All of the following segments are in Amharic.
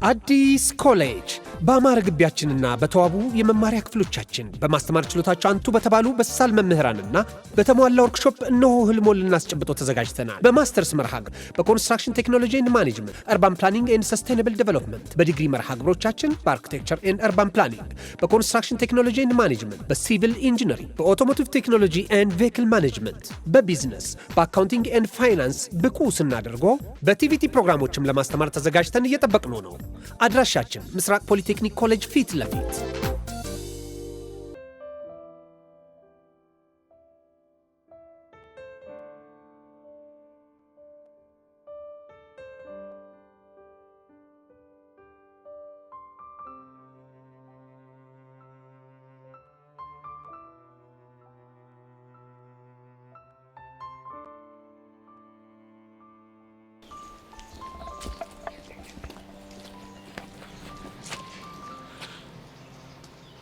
አዲስ ኮሌጅ በአማረ ግቢያችንና በተዋቡ የመማሪያ ክፍሎቻችን በማስተማር ችሎታቸው አንቱ በተባሉ በሳል መምህራንና በተሟላ ወርክሾፕ እነሆ ህልሞን ልናስጨብጦ ተዘጋጅተናል። በማስተርስ መርሃ ግብር በኮንስትራክሽን ቴክኖሎጂ ኤንድ ማኔጅመንት፣ አርባን ፕላኒንግ ኤንድ ሰስቴይነብል ዴቨሎፕመንት፣ በዲግሪ መርሃ ግብሮቻችን በአርኪቴክቸር ኤንድ አርባን ፕላኒንግ፣ በኮንስትራክሽን ቴክኖሎጂ ኤንድ ማኔጅመንት፣ በሲቪል ኢንጂነሪንግ፣ በኦቶሞቲቭ ቴክኖሎጂ ኤንድ ቬሂክል ማኔጅመንት፣ በቢዝነስ፣ በአካውንቲንግ ኤንድ ፋይናንስ ብቁ ስናደርጎ በቲቪቲ ፕሮግራሞችም ለማስተማር ተዘጋጅተን እየጠበቅነው ነው። አድራሻችን ምስራቅ ፖሊቴክኒክ ኮሌጅ ፊት ለፊት።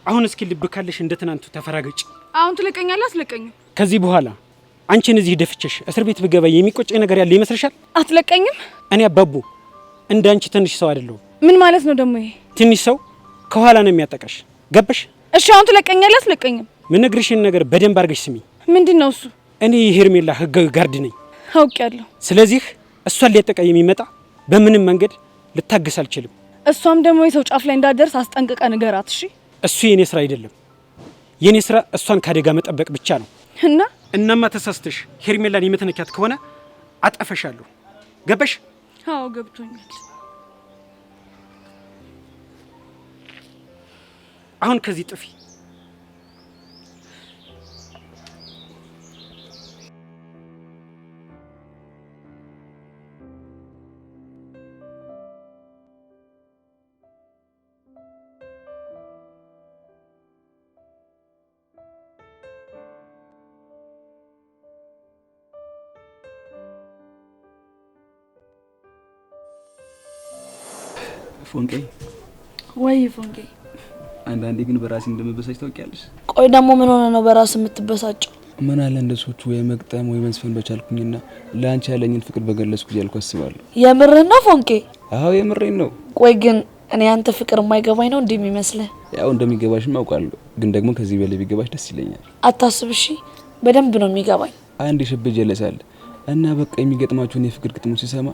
አሁን እስኪ ልብ ካለሽ እንደተናንቱ ተፈራገጭ። አሁን ትለቀኛለህ? አትለቀኝም? ከዚህ በኋላ አንቺን እዚህ ደፍቸሽ እስር ቤት ብገባ የሚቆጨኝ ነገር ያለ ይመስልሻል? አትለቀኝም? እኔ አባቡ እንዳንቺ ትንሽ ሰው አይደለሁም። ምን ማለት ነው ደግሞ ይሄ? ትንሽ ሰው ከኋላ ነው የሚያጠቃሽ። ገባሽ? እሺ አሁን ትለቀኛለህ? አትለቀኝም? ምን ነግርሽን ነገር በደንብ አድርገሽ ስሚ። ምንድነው እሱ? እኔ የሄርሜላ ህጋዊ ጋርድ ነኝ። አውቄያለሁ። ስለዚህ እሷን ሊያጠቃ የሚመጣ በምንም መንገድ ልታገስ አልችልም። እሷም ደግሞ የሰው ጫፍ ላይ እንዳደርስ አስጠንቅቀ ንገራት። እሺ እሱ የኔ ስራ አይደለም። የኔ ስራ እሷን ካደጋ መጠበቅ ብቻ ነው። እናማ ተሳስተሽ ሄርሜላን የምትነካት ከሆነ አጠፈሻለሁ። ገባሽ? አዎ ገብቶኛል። አሁን ከዚህ ጥፊ። ፎንቄ ወይ ፎንቄ፣ አንዳንዴ ግን በራሴ እንደምበሳጭ ታውቂያለሽ። ቆይ ደግሞ ምን ሆነ ነው በራስ የምትበሳጨው? ምን አለ እንደሶቹ ወይ መቅጠም ወይ መስፈን በቻልኩኝና ለአንቺ ያለኝን ፍቅር በገለጽኩ እያልኩ አስባለሁ። የምርህ ነው ፎንቄ? አዎ የምሬን ነው። ቆይ ግን እኔ አንተ ፍቅር የማይገባኝ ነው እንዴ የሚመስልህ? ያው እንደሚገባሽም አውቃለሁ፣ ግን ደግሞ ከዚህ በላይ ቢገባሽ ደስ ይለኛል። አታስብ እሺ፣ በደንብ ነው የሚገባኝ። አንድ ሽብ ጀለሳል እና በቃ የሚገጥማችሁን የፍቅር ግጥሞች ሲሰማ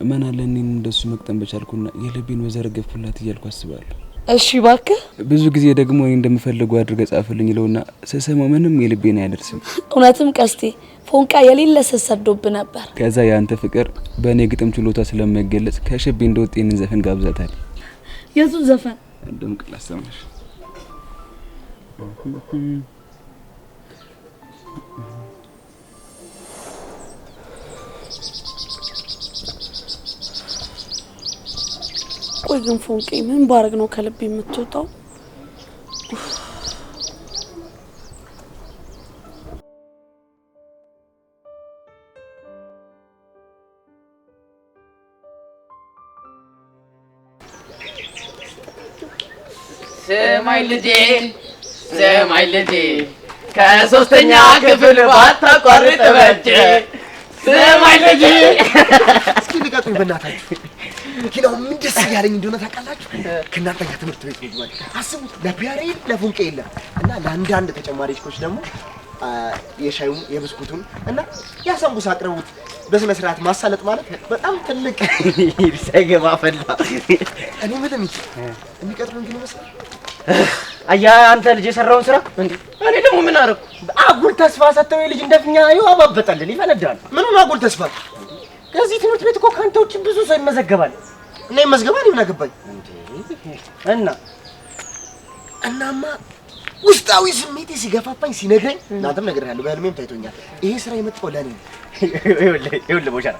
ምን አለ እኔን እንደሱ መቅጠም በቻልኩና የልቤን በዘረገፍኩላት እያልኩ አስባለሁ። እሺ እባክህ። ብዙ ጊዜ ደግሞ እኔ እንደምፈልገው አድርገ ጻፍልኝ ለውና ስሰማው ምንም የልቤን አያደርስም። እውነትም ቀስቴ ፎንቃ የሌለ ሰሰዶብ ነበር። ከዛ ያንተ ፍቅር በእኔ ግጥም ችሎታ ስለማይገለጽ ከሽቤ እንደወጥ ይህንን ዘፈን ጋብዛታል። የሱን ዘፈን እንደምቅል አሰማሽ። ቆይ ግን ፎንቄ ምን ባረግ ነው ከልብ የምትወጣው? ሰማይ ልጄ ከሶስተኛ ክፍል ባታቋርጥ በጀ። ሰማይ ልጄ እስኪ ልቀቁኝ በእናታችሁ። ኪናው ምን ደስ ያለኝ እንደሆነ ታውቃላችሁ? ከእናንተ ጋር ትምህርት ቤት ነው ማለት አስቡት። ለፒያሬ ለፎንቄ የለም እና ለአንዳንድ ተጨማሪ እሽኮች ደግሞ የሻዩን የብስኩቱን እና ያሰንቡስ አቅርቡት። በስነ ስርዓት ማሳለጥ ማለት በጣም ትልቅ ሳይገባ ፈላ። እኔ ምንም የሚቀጥሉን ግን ይመስላል። አያ አንተ ልጅ የሰራውን ስራ እንዴ? እኔ ደግሞ ምን አደረኩ? አጉል ተስፋ ሰጥተው ልጅ እንደፍኛ ይዋባበጣልን ይፈነዳል። ምኑን አጉል ተስፋ? ከዚህ ትምህርት ቤት እኮ ካንተ ውጭ ብዙ ሰው ይመዘገባል። እና ይመዝገባል ምን አገባኝ እንዴ? እናማ ውስጣዊ ስሜቴ ሲገፋፋኝ ሲነግረኝ እናንተም ነግሬሃለሁ፣ በህልሜም ታይቶኛል። ይሄ ስራ የመጣው ለኔ ነው። ይኸውልህ ቦሻራ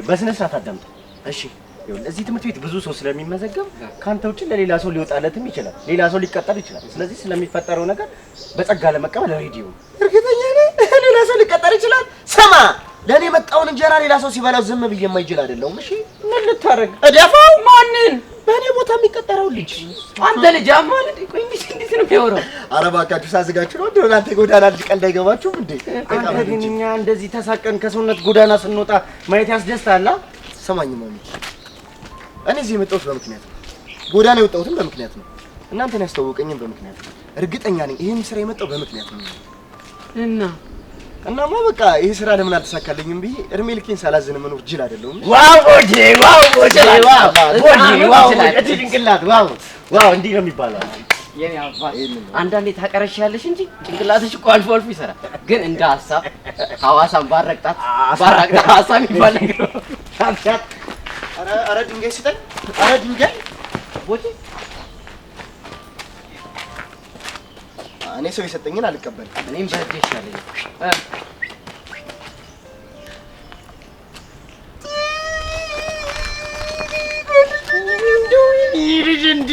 በስነ ስርዓት አዳምጥ እሺ። ይኸውልህ እዚህ ትምህርት ቤት ብዙ ሰው ስለሚመዘገብ ካንተ ውጭ ለሌላ ሰው ሊወጣለትም ይችላል፣ ሌላ ሰው ሊቀጠር ይችላል። ስለዚህ ስለሚፈጠረው ነገር በጸጋ ለመቀበል ሬዲዮ እርግጠኛ ነህ? ሌላ ሰው ሊቀጠር ይችላል። ሰማ ለኔ መጣውን እንጀራ ሌላ ሰው ሲበላው ዝም ብዬ የማይጅል አይደለም። እሺ ምን ልታረግ? እደፋው። ማንን? በእኔ ቦታ የሚቀጠረው ልጅ አንተ ልጅ አማን እንዴ? ቆይ እንዴት ነው የሚያወራው? ኧረ እባካችሁ ሳዝጋችሁ ነው። እንደው አንተ ጎዳና ልጅ ቀልድ አይገባችሁም እንዴ? አንተ ግን እኛ እንደዚህ ተሳቀን ከሰውነት ጎዳና ስንወጣ ማየት ያስደስታል። ሰማኝ ማሚ፣ እኔ እዚህ የመጣሁት በምክንያት ነው። ጎዳና የወጣሁትም በምክንያት ነው። እናንተን ያስተዋወቀኝም በምክንያት ነው። እርግጠኛ ነኝ ይሄን ስራ የመጣው በምክንያት ነው። እናማ በቃ ይሄ ስራ ለምን አልተሳካልኝም ብዬ እድሜ ልኬን ሳላዝን መኖር ጅል አይደለሁም። ዋው ቦጄ ጭንቅላት ዋው እንዲህ ነው የሚባለው። የኔ አባት አንዳንዴ ታቀረሻለሽ እንጂ ጭንቅላትሽ እኮ አልፎ አልፎ ይሰራል። ግን እንደ ሀሳብ ሐዋሳን ባረቅጣት ሀሳብ ይባል ነገር ነው። ኧረ ድንጋይ ስጠኝ። ኧረ ድንጋይ ቦቼ እኔ ሰው የሰጠኝን አልቀበልም። እኔም በእጄ ይሻለኝ። ይልጅ እንዲ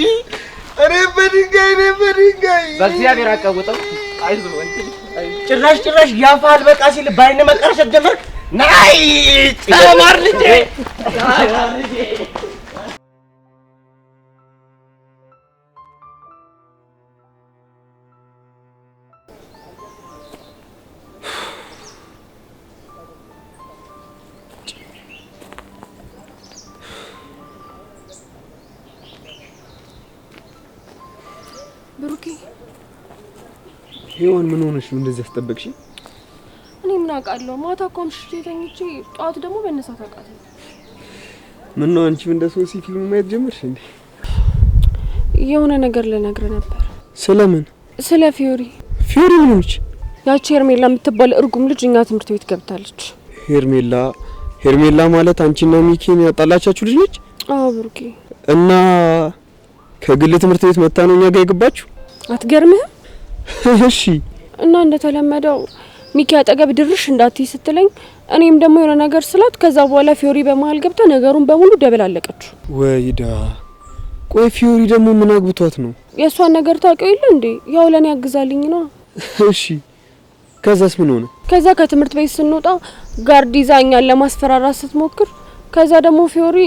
እኔ በድንጋይ በእግዚአብሔር አቀውጠው። አይዞህ ወንድም ጭራሽ ያፋል በቃ ሲል ባይነ መቀርሸት ጀመርክ። ናይ ተማር ልጄ ብሩኬ ሄዋን ምን ሆነሽ ነው እንደዚህ አስጠበቅሽ? እኔ ምን አውቃለሁ? ማታ እኮ አምሽቼ ተኝቼ ጠዋት ደግሞ መነሳት አቃተኝ። ምን ነው አንቺም እንደ ሶሲ ፊልም ማየት ጀመርሽ እንዴ? የሆነ ነገር ልነግርህ ነበር። ስለምን? ስለ ፊዮሪ ምን ሆነች? ያቺ ሄርሜላ የምትባል እርጉም ልጅ እኛ ትምህርት ቤት ገብታለች። ሄርሜላ ማለት አንቺና ሚኪን ያጣላቻችሁ ልጅ ነች? አዎ ብሩኬ። እና ከግል ትምህርት ቤት መጣ ነው እኛ ጋር የገባችሁ? አትገርምህም? እሺ። እና እንደተለመደው ሚኪ አጠገብ ድርሽ እንዳትይ ስትለኝ እኔም ደግሞ የሆነ ነገር ስላት ከዛ በኋላ ፊዮሪ በመሀል ገብታ ነገሩን በሙሉ ደበላለቀችው። ወይዳ ቆይ ፊዮሪ ደግሞ ምን አግብቷት ነው? የእሷን ነገር ታውቂው የለ እንዴ? ያው ለኔ ያግዛልኝ ነው። እሺ ከዛስ ምን ሆነ? ከዛ ከትምህርት ቤት ስንወጣ ጋርድ ይዛ እኛን ለማስፈራራት ስትሞክር ከዛ ደግሞ ፊዮሪ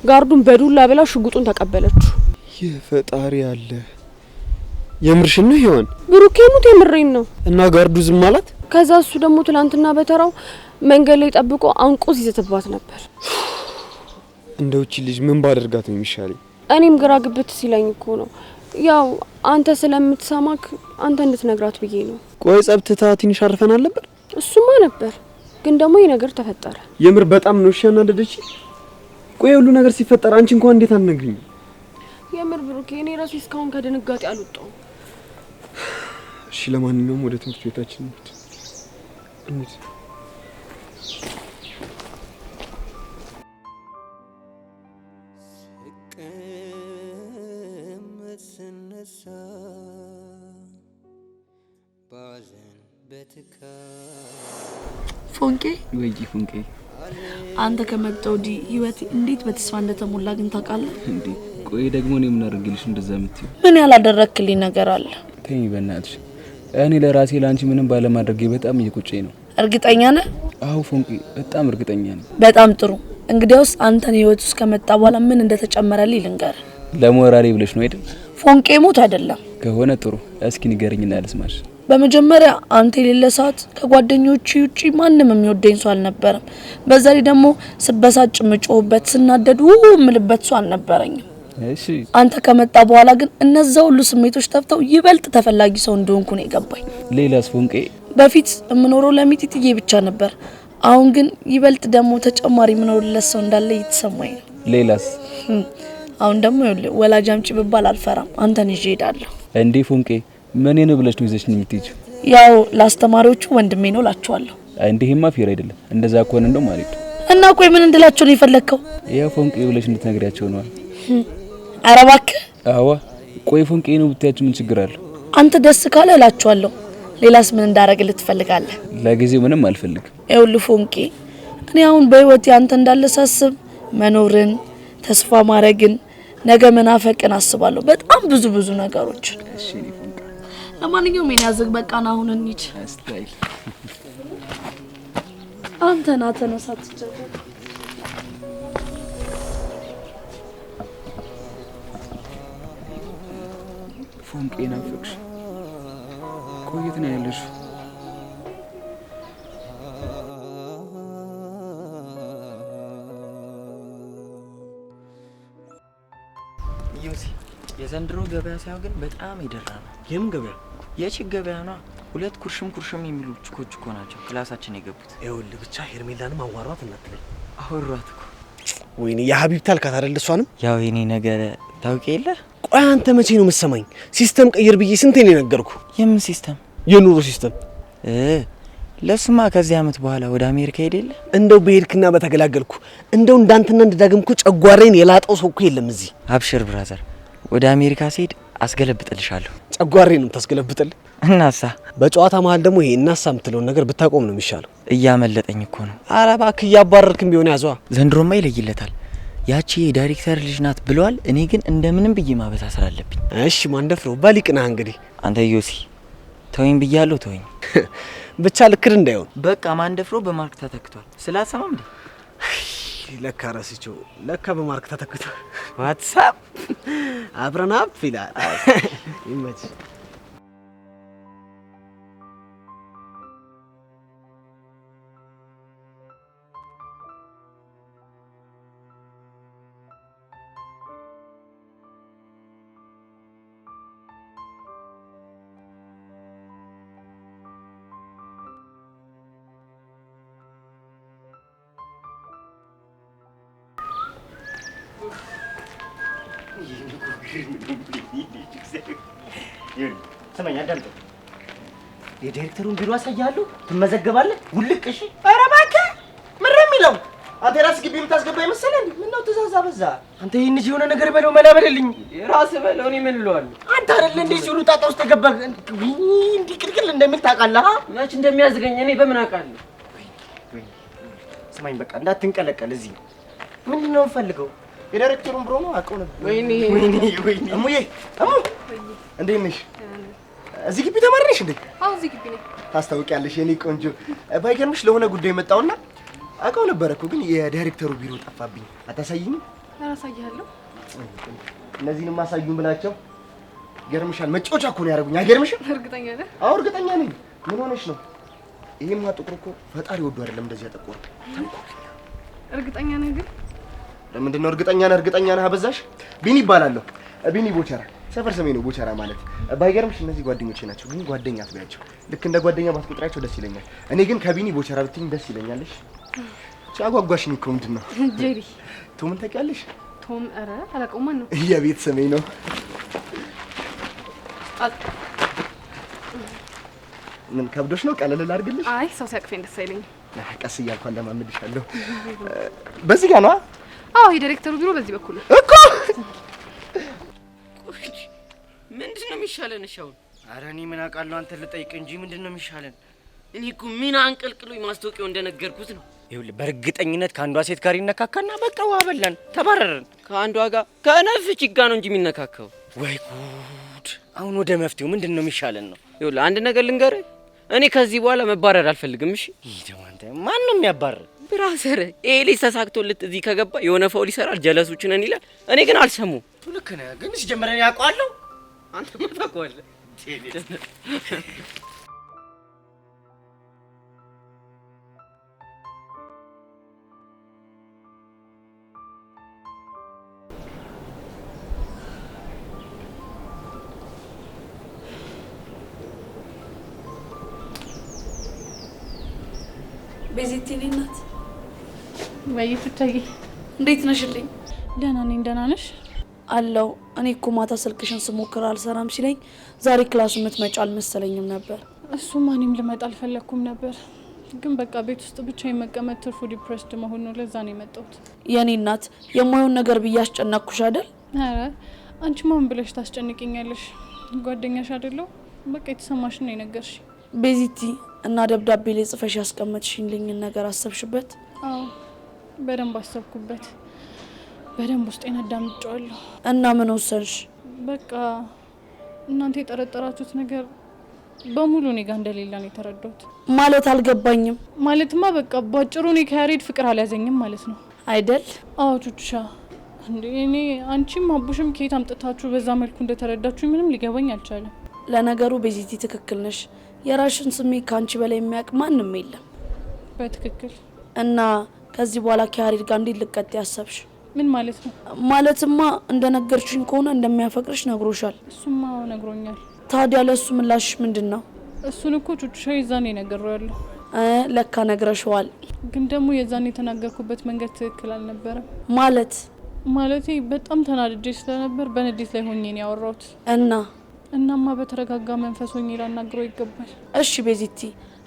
ጋርዱን በዱላ ብላ ሽጉጡን ተቀበለችው። የፈጣሪ አለ። የምርሽን ነው ሄዋን? ብሩኬ ሙት የምሬን ነው። እና ጋርዱ ዝም ማለት? ከዛ እሱ ደግሞ ትላንትና በተራው መንገድ ላይ ጠብቆ አንቆ ሲዘትባት ነበር። እንደውቺ ልጅ ምን ባደርጋት ነው የሚሻለኝ? እኔም ግራ ግብት ሲለኝ እኮ ነው ያው አንተ ስለምትሰማክ አንተ እንድትነግራት ብዬ ነው። ቆይ ጸብትታ ትንሽ አርፈናል ነበር? እሱማ ነበር፣ ግን ደግሞ ይሄ ነገር ተፈጠረ። የምር በጣም ነው ያናደደች። ቆይ ሁሉ ነገር ሲፈጠር አንቺ እንኳን እንዴት አትነግሪኝ? የምር ብሩኬ እኔ ራሴ እስካሁን ከድንጋጤ አልወጣሁም። እሺ ለማንኛውም ወደ ትምህርት ቤታችን እንሂድ። ፎንቄ ወይ ፎንቄ አንተ ከመጣው ወዲህ ህይወት እንዴት በተስፋ እንደተሞላ ግን ታውቃለህ እንዴ? ቆይ ደግሞ እኔ ምን አድርግልሽ እንደዛ የምትይው? ምን ያላደረክልኝ ነገር አለ? ተይ በእናትሽ። እኔ ለራሴ ላንቺ ምንም ባለማድረጌ በጣም እየቆጨኝ ነው። እርግጠኛ ነህ? አዎ ፎንቄ በጣም እርግጠኛ ነኝ። በጣም ጥሩ። እንግዲያውስ አንተን ህይወት ውስጥ ከመጣ በኋላ ምን እንደተጨመረልኝ ልንገር። ለሞራሌ ብለሽ ነው አይደል? ፎንቄ ሞት አይደለም ከሆነ ጥሩ። እስኪ ንገረኝና ልስማሽ። በመጀመሪያ አንተ የሌለ ሰዓት ከጓደኞቹ ውጪ ማንም የሚወደኝ ሰው አልነበረም። በዛ ላይ ደግሞ ስበሳጭ ምጮህበት ስናደድ ምልበት ሰው አልነበረኝም። እሺ አንተ ከመጣ በኋላ ግን እነዛ ሁሉ ስሜቶች ጠፍተው ይበልጥ ተፈላጊ ሰው እንደሆንኩ ነው የገባኝ። ሌላስ ፎንቄ? በፊት የምኖረው ለሚጢጥዬ ብቻ ነበር። አሁን ግን ይበልጥ ደግሞ ተጨማሪ የምኖርለት ሰው እንዳለ እየተሰማኝ ነው። ሌላስ? አሁን ደግሞ ወላጅ አምጪ ብባል አልፈራም፣ አንተን ይዤ እሄዳለሁ። እንዴ ፎንቄ ምን ነው ብለሽ ነው ይዘሽ የምትሄጂው? ያው ለአስተማሪዎቹ ወንድሜ ነው ላቸዋለሁ። እንዴማ ፌር አይደለም። እንደዛ ከሆነ እንደው ማለት እና ቆይ ምን እንድላቸው ነው የፈለከው? ያው ፎንቄ ብለሽ እንድትነግሪያቸው ነው። ኧረ እባክህ። አዋ ቆይ ፎንቄ ነው ብታያችሁ ምን ችግር አለው? አንተ ደስ ካለ እላቸዋለሁ። ሌላስ ምን እንዳረግልህ ትፈልጋለህ? ለጊዜው ምንም አልፈልግም። ይኸውልህ ፎንቄ እኔ አሁን በህይወት ያንተ እንዳለ ሳስብ መኖርን፣ ተስፋ ማድረግን፣ ነገ መናፈቅን አስባለሁ። በጣም ብዙ ነገሮች። እሺ ፎንቄ ለማንኛውም ምን ያዝግ በቃ ና አሁን እንሂድ። አስታይ አንተ ና ተነሳት ጀምር። ፎንቄ ናፍቅሽ? ቆየት ነው ያለሽ? ዮሲ የዘንድሮ ገበያ ሳይሆን ግን በጣም የደራ ነው። የምን ገበያ? የቺክ ገበያ ነው። 2 ኩርሽም የሚሉ ችኮች እኮ ናቸው ክላሳችን የገቡት። ይኸውልህ ብቻ ሄርሜላንም አዋሯት እናትለኝ። አወሯት እኮ። ወይኔ የሀቢብታ አልካት አይደል? እሷንም ያው የኔ ነገር ታውቂ የለ። ቆይ አንተ መቼ ነው የምትሰማኝ? ሲስተም ቀይር ብዬ ስንቴ ነው የነገርኩ? የምን ሲስተም? የኑሮ ሲስተም። ለሱማ ከዚህ አመት በኋላ ወደ አሜሪካ ሄደለ። እንደው በሄድክና በተገላገልኩ። እንደው እንዳንተና እንደዳግምኩ ጨጓራዬን የላጠው ሰው እኮ የለም እዚህ። አብሽር ብራዘር፣ ወደ አሜሪካ ሲሄድ አስገለብጥልሻለሁ። ጨጓራዬን ታስገለብጥልህ? እናሳ በጨዋታ መሀል ደግሞ ይሄ እናሳ የምትለውን ነገር ብታቆም ነው የሚሻለው። እያመለጠኝ እኮ ነው። ኧረ እባክህ እያባረርክም ቢሆን ያዘዋ። ዘንድሮማ ይለይለታል። ያቺ የዳይሬክተር ልጅ ናት ብለዋል። እኔ ግን እንደምንም ብዬ ማበሳሰር አለብኝ። እሺ ማንደፍረው በሊቅና እንግዲህ አንተ ዮሲ ተወኝ ብያለሁ፣ ተወኝ ብቻ ልክር እንዳይሆን። በቃ ማንደፍሮ በማርክ ተተክቷል። ስላሰማም እንዴ ለካ ረስቼው፣ ለካ በማርክ ተተክቷል። ዋትስአፕ አብረን አፕ ይላል። ይመች። ስማኝ አዳምጥ። የዳይሬክተሩን ቢሮ አሳያለሁ፣ ትመዘገባለህ። ውልቅ። እሺ። ኧረ እባክህ ምን ነው የሚለው? አንተ ራስህ ግቢ የምታስገባ ይመስልህ እንዴ? ምን ነው ትእዛዝ አበዛ? አንተ ይሄን ልጅ የሆነ ነገር በለው፣ መላ በልልኝ። ራስህ በለው፣ እኔ ምን እለዋለሁ? አንተ አይደል እንዴ ሲሉ ጣጣ ውስጥ የገባህ እንዲህ ቅልቅል እንደሚል ታውቃለህ? መች እንደሚያዝገኝ እኔ በምን አውቃለሁ? ስማኝ በቃ እንዳትንቀለቀል። እዚህ ምንድን ነው የምፈልገው? የዳይሬክተሩን ብሮ ነው አውቀው ነበር። ወይኔ እሙዬ፣ እንዴት ነሽ? እዚህ ግቢ ተማሪ ነሽ እንዴ? አዎ እዚህ ግቢ ነኝ። ታስታውቂያለሽ የኔ ቆንጆ። ባይገርምሽ ለሆነ ጉዳይ መጣውና አውቀው ነበር እኮ ግን የዳይሬክተሩ ቢሮ ጠፋብኝ። አታሳይኝ? አሳይሃለሁ። እነዚህንም አሳዩኝ ብላቸው ገርምሻል። መጫወቻ እኮ ነው ያደረጉኝ። አይገርምሽም? እርግጠኛ ነህ? አዎ እርግጠኛ ነኝ። ምን ሆነሽ ነው? ይሄማ ጥቁር እኮ ፈጣሪ ወዶ አይደለም እንደዚህ ያጠቆረ። እርግጠኛ ነህ ግን? ለምንድን ነው እርግጠኛ ነህ? እርግጠኛ ነህ አበዛሽ። ቢኒ ይባላለሁ። ቢኒ ቦቸራ፣ ሰፈር ስሜ ነው ቦቸራ ማለት። ባይገርምሽ እነዚህ ጓደኞቼ ናቸው፣ ግን ጓደኛ አትበያቸው። ልክ እንደ ጓደኛ ባትቆጥራቸው ደስ ይለኛል። እኔ ግን ከቢኒ ቦቸራ ብትይኝ ደስ ይለኛል። እሺ ቻጓጓሽኝ እኮ ምንድን ነው? ጄሪ። ቶምን ታውቂያለሽ? ቶም? ኧረ አላውቀውም። ማን ነው? የቤት ስሜ ነው። ምን ከብዶሽ ነው? ቀለል ላድርግልሽ? አይ ሰው ሲያቅፈኝ ደስ አይለኝም። ቀስ እያልኩ አለማመድሻለሁ። በዚህ ጋር ነዋ። አዎ የዳይሬክተሩ ቢሮ በዚህ በኩል ነው እኮ። ምንድን ነው የሚሻለን? እሺ አሁን ኧረ እኔ ምን አውቃለሁ? አንተ ልጠይቅ እንጂ ምንድን ነው የሚሻለን? እኔ እኮ ምን አንቀልቅሎኝ ማስታወቂያው እንደነገርኩት ነው። ይኸውልህ በእርግጠኝነት ከአንዷ ሴት ጋር ይነካካና በቃ ውሃ በላን፣ ተባረርን። ከአንዷ ጋር ከነፍች ጋር ነው እንጂ የሚነካካው። ወይ ጉድ! አሁን ወደ መፍትሄው ምንድን ነው የሚሻለን ነው? ይኸውልህ አንድ ነገር ልንገርህ፣ እኔ ከዚህ በኋላ መባረር አልፈልግም። እሺ ይሄው አንተ ማን ነው የሚያባርር? ብራዘር ይሄ ልጅ ተሳክቶለት እዚህ ከገባ የሆነ ፋውል ይሰራል፣ ጀለሶችን ነን ይላል። እኔ ግን አልሰሙም። ልክ ነህ፣ ግን ሲጀመረን ያውቀዋለሁ። አንተ ምን ታውቀዋለህ? ቤዚቲ ናት ወይ? ፍታዬ እንዴት ነሽልኝ? ደህና ነኝ። ደህና ነሽ? አለው። እኔ እኮ ማታ ስልክሽን ስሞክር አልሰራም ሲለኝ ዛሬ ክላስ የምትመጪ አልመሰለኝም ነበር። እሱማ እኔም ልመጣ አልፈለኩም ነበር፣ ግን በቃ ቤት ውስጥ ብቻ የመቀመጥ ትርፉ ዲፕሬስድ መሆን ነው። ለዛ ነው የመጣሁት። የኔ እናት የማይሆን ነገር ብዬ አስጨነቅኩሽ አይደል? ኧረ አንቺ ማን ብለሽ ታስጨንቅኛለሽ? ጓደኛሽ አይደለሁ? በቃ የተሰማሽን ነው የነገርሽ። ቤዚቲ እና ደብዳቤ ላይ ጽፈሽ ያስቀመጥሽልኝን ነገር አሰብሽበት? አዎ በደንብ አሰብኩበት። በደንብ ውስጤን አዳምጫለሁ። እና ምን ወሰንሽ? በቃ እናንተ የጠረጠራችሁት ነገር በሙሉ እኔ ጋር እንደሌላ ነው የተረዳሁት። ማለት አልገባኝም። ማለትማ በቃ ባጭሩ እኔ ከያሬድ ፍቅር አልያዘኝም ማለት ነው አይደል? አዎ ቹቹሻ፣ እንዴ እኔ አንቺም አቡሽም ከየት አምጥታችሁ በዛ መልኩ እንደተረዳችሁ ምንም ሊገባኝ አልቻለም። ለነገሩ ቤዚቲ ትክክል ነሽ። የራሽን ስሜት ካንቺ በላይ የሚያውቅ ማንም የለም። በትክክል። እና ከዚህ በኋላ ከያሬድ ጋር እንዴት ልቀጥ ያሰብሽ? ምን ማለት ነው? ማለትማ እንደነገርሽኝ ከሆነ እንደሚያፈቅርሽ ነግሮሻል። እሱማ ነግሮኛል። ታዲያ ለሱ ምላሽ ምንድነው? እሱን እኮ ቹቹሻው የዛኔ ነግሬዋለሁ። ለካ ነግረሽዋል። ግን ደግሞ የዛኔ የተናገርኩበት መንገድ ትክክል አልነበረም። ማለቴ በጣም ተናድጄ ስለነበር በንዴት ላይ ሆኜ ነው ያወራሁት። እናማ በተረጋጋ መንፈስ ሆኜ ላናግረው ይገባል። እሺ ቤዚቲ፣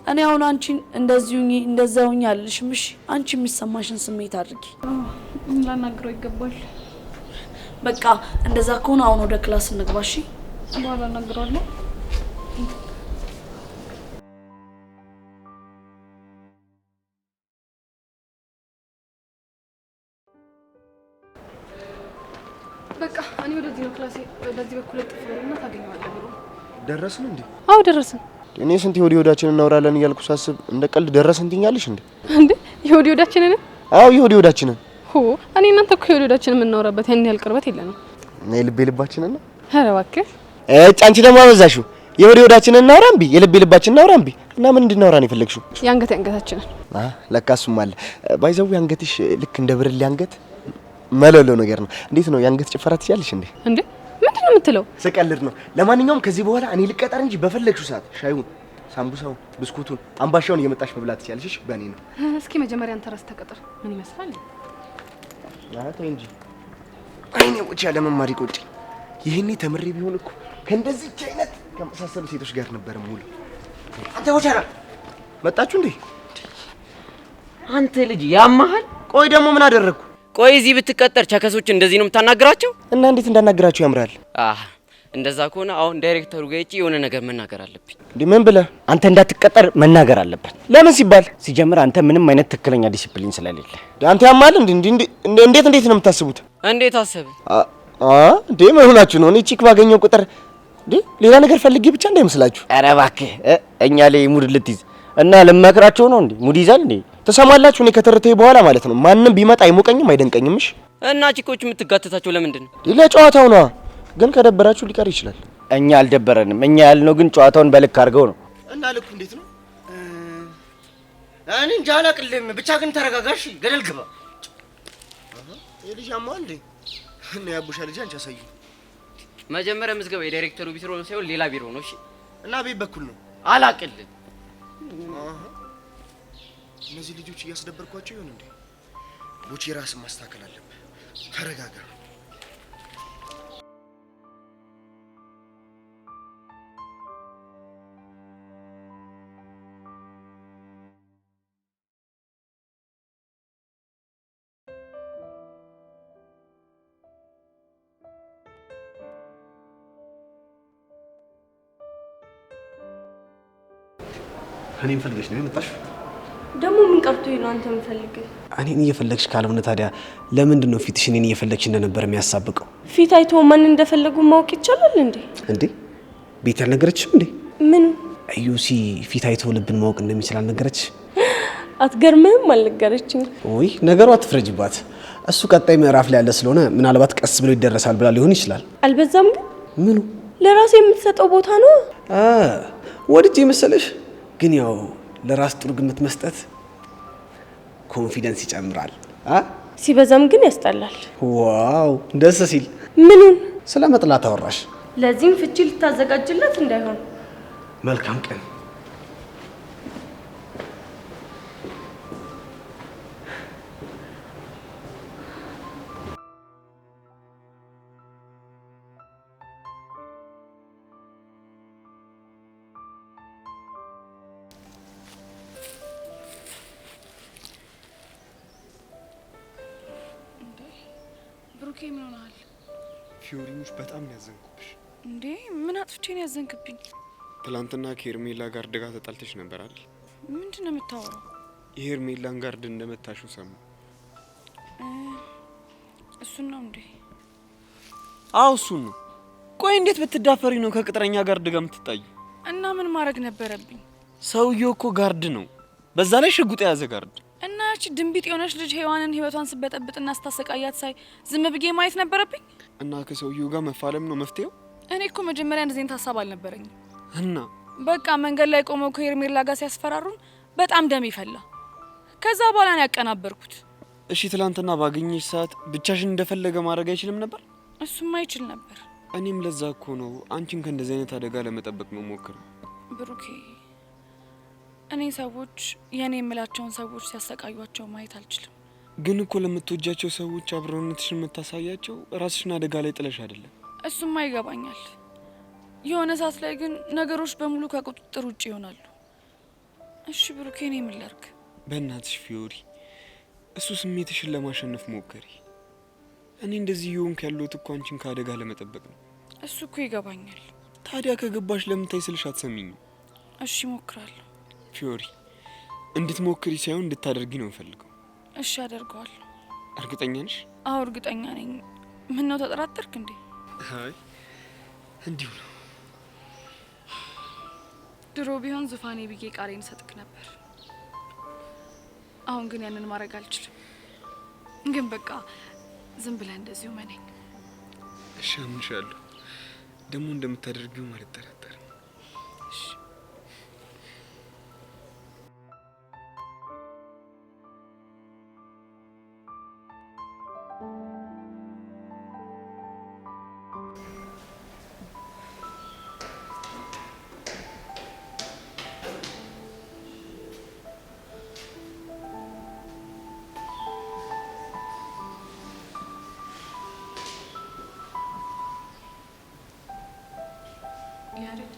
እኔ አሁን አንቺን እንደዛው አልልሽም። እሺ አንቺ የሚሰማሽን ስሜት አድርጊ። ላናግረው ይገባል። በቃ እንደዛ ከሆነ አሁን ወደ ክላስ እንግባ። እሺ በኋላ እናግረዋለሁ። በቃ እኔ ወደዚህ ነው ክላሴ። በዚህ በኩል ጥፍልና ታገኘዋለህ ብሎ ደረስን እንዴ? አዎ ደረስን። እኔ ስንት የወዲወዳችን እናወራለን እያልኩ ሳስብ እንደ ቀልድ ደረስን ትኛለሽ እንዴ? እንዴ የወዲወዳችንን? አዎ የወዲወዳችንን። እኔ እናንተ እኮ የወዲወዳችንን የምናወራበት ያን ያህል ቅርበት የለንም። እና የልቤ ልባችንን ነው። ኧረ እባክህ አንቺ ደግሞ አበዛሽው። የወዲወዳችንን እናውራ እምቢ፣ የልቤ ልባችንን እናውራ እምቢ። እና ምን እንድናወራ ነው የፈለግሽው? የአንገታችንን። ለካ እሱም አለ። ባይዘው አንገትሽ ልክ እንደ ብርሌ አንገት መለሎ ነገር ነው። እንዴት ነው የአንገት ጭፈራ ትያለሽ እንዴ? እንዴ ምንድን ነው የምትለው? ስቀልድ ነው። ለማንኛውም ከዚህ በኋላ እኔ ልቀጠር እንጂ በፈለግሽው ሰዓት ሻዩን፣ ሳምቡሳውን፣ ብስኩቱን፣ አምባሻውን እየመጣሽ መብላት ትያለሽ። በእኔ ነው። እስኪ መጀመሪያ አንተ ራስህ ተቀጠር። ምን ይመስላል? ተይ እንጂ አይኔ ቁጭ ያለ መማሪ ቁጭ። ይሄኔ ተምሬ ቢሆን እኮ ከእንደዚህ አይነት ከመሳሰሉ ሴቶች ጋር ነበር ሙሉ። አንተ ወቻራ መጣችሁ እንዴ? አንተ ልጅ ያማሃል። ቆይ ደግሞ ምን አደረግኩ? ቆይ እዚህ ብትቀጠር ቸከሶች እንደዚህ ነው የምታናግራቸው? እና እንዴት እንዳናግራቸው ያምራል። እንደዛ ከሆነ አሁን ዳይሬክተሩ ጋር እጪ የሆነ ነገር መናገር አለብኝ። እንዴ ምን ብለህ? አንተ እንዳትቀጠር መናገር አለበት። ለምን ሲባል? ሲጀምር አንተ ምንም አይነት ትክክለኛ ዲሲፕሊን ስለሌለ። አንተ ያማል እንዴ? እንዴት ነው የምታስቡት? እንዴት አሰብ? እንዴ ምን ሆናችሁ ነው? እኔ ቺክ ባገኘው ቁጥር እንዴ ሌላ ነገር ፈልጌ ብቻ እንዳይመስላችሁ። ኧረ እባክህ እኛ ላይ ሙድ ልትይዝ እና ልመክራቸው ነው እንዴ? ሙድ ይዛል እንዴ? ተሰማላችሁ? እኔ ከተረተይ በኋላ ማለት ነው ማንም ቢመጣ አይሞቀኝም አይደንቀኝም። እሺ እና ቺኮች የምትጋተታቸው ለምንድን ነው? ለጨዋታው ነው። ግን ከደበራችሁ ሊቀር ይችላል። እኛ አልደበረንም። እኛ ያልነው ግን ጨዋታውን በልክ አድርገው ነው። እና ልኩ እንዴት ነው? እኔ እንጃ አላቅልም። ብቻ ግን ተረጋጋሽ። ገደል ግባ። የልጅ አማ እንዴ እና ያቡሻ ልጅ አንቺ አሳዩ። መጀመሪያ ምዝገባ የዳይሬክተሩ ቢሮ ነው ሳይሆን ሌላ ቢሮ ነው። እሺ እና ቤት በኩል ነው። አላቅልም። እነዚህ ልጆች እያስደበርኳቸው ይሆን እንዴ? ቦቼ ራስን ማስተካከል አለብህ። ተረጋጋ። እኔን ፈልገሽ ነው የመጣሽ? ደግሞ ምን ቀርቶኝ ነው አንተ የምፈልገው? እኔን እየፈለግሽ ካልሆነ ታዲያ ለምንድን ነው ፊትሽ እኔን እየፈለግሽ እንደነበር የሚያሳብቀው? ፊት አይቶ ማን እንደፈለጉ ማወቅ ይቻላል እንዴ? እንዴ ቤት ያልነገረችሽም እንዴ? ምን ዩሲ ፊት አይቶ ልብን ማወቅ እንደሚችል አልነገረች? አትገርምህም? አልነገረችኝ። ወይ ነገሩ አትፍረጅባት። እሱ ቀጣይ ምዕራፍ ላይ ያለ ስለሆነ ምናልባት ቀስ ብሎ ይደረሳል ብላ ሊሆን ይችላል። አልበዛም ግን? ምኑ ለራሴ የምትሰጠው ቦታ ነው። ወድጄ መሰለሽ? ግን ያው ለራስ ጥሩ ግምት መስጠት ኮንፊደንስ ይጨምራል። ሲበዛም ግን ያስጠላል። ዋው ደስ ሲል። ምኑን? ስለ መጥላት አወራሽ? ለዚህም ፍቺ ልታዘጋጅለት እንዳይሆን። መልካም ቀን። ብሩኬ ምን ሆነሃል? ፊዮሪኖች በጣም ያዘንኩብሽ። እንዴ ምን አጥፍቼ ነው ያዘንክብኝ? ትላንትና ከሄርሜላ ጋር ደጋ ተጣልተሽ ነበር አይደል? ምንድን ነው የምታወራው? የሄርሜላን ጋርድ እንደመታሹ ሰሙ። እሱን ነው እንዴ? አዎ እሱን ነው። ቆይ እንዴት ብትዳፈሪ ነው ከቅጥረኛ ጋርድ ጋር የምትጣዩ? እና ምን ማድረግ ነበረብኝ? ሰውየው እኮ ጋርድ ነው፣ በዛ ላይ ሽጉጥ የያዘ ጋርድ። እና እቺ ድንቢጥ የሆነች ልጅ ሔዋንን ህይወቷን ስበጠብጥና ስታሰቃያት ሳይ ዝም ብዬ ማየት ነበረብኝ? እና ከሰውየው ጋር መፋለም ነው መፍትሄው? እኔ እኮ መጀመሪያ እንደዚህ አይነት ሀሳብ አልነበረኝም። እና በቃ መንገድ ላይ ቆመው ከሄርሜላ ጋር ሲያስፈራሩን በጣም ደም ይፈላ። ከዛ በኋላ ነው ያቀናበርኩት። እሺ ትላንትና ባገኘሽ ሰዓት ብቻሽን እንደፈለገ ማድረግ አይችልም ነበር? እሱም አይችል ነበር። እኔም ለዛ እኮ ነው አንቺን ከእንደዚህ አይነት አደጋ ለመጠበቅ መሞከር። ብሩኬ እኔ ሰዎች የኔ የምላቸውን ሰዎች ሲያሰቃዩቸው ማየት አልችልም። ግን እኮ ለምትወጃቸው ሰዎች አብሮነትሽን የምታሳያቸው ራስሽን አደጋ ላይ ጥለሽ አይደለም። እሱም ይገባኛል። የሆነ ሰዓት ላይ ግን ነገሮች በሙሉ ከቁጥጥር ውጭ ይሆናሉ። እሺ ብሩኬ እኔ ምን ላድርግ? በእናትሽ ፊዮሪ እሱ ስሜትሽን ለማሸነፍ ሞከሪ። እኔ እንደዚህ ይሆንክ ያለሁት እኮ አንቺን ከአደጋ ለመጠበቅ ነው። እሱ እኮ ይገባኛል። ታዲያ ከገባሽ ለምን ታይ ስልሽ አትሰሚኝም? እሺ ሞክራለሁ። ፊዮሪ እንድትሞክሪ ሳይሆን እንድታደርጊ ነው የምፈልገው። እሺ አደርገዋለሁ። እርግጠኛ ነሽ? አዎ እርግጠኛ ነኝ። ምን ነው ተጠራጠርክ እንዴ? አይ እንዲሁ ነው። ድሮ ቢሆን ዙፋኔ ብዬ ቃሌን ሰጥክ ነበር። አሁን ግን ያንን ማድረግ አልችልም። ግን በቃ ዝም ብለህ እንደዚሁ መነኝ። እሺ አምንሻለሁ። ደግሞ እንደምታደርጊው አልጠራጠርም። እሺ ያሬድ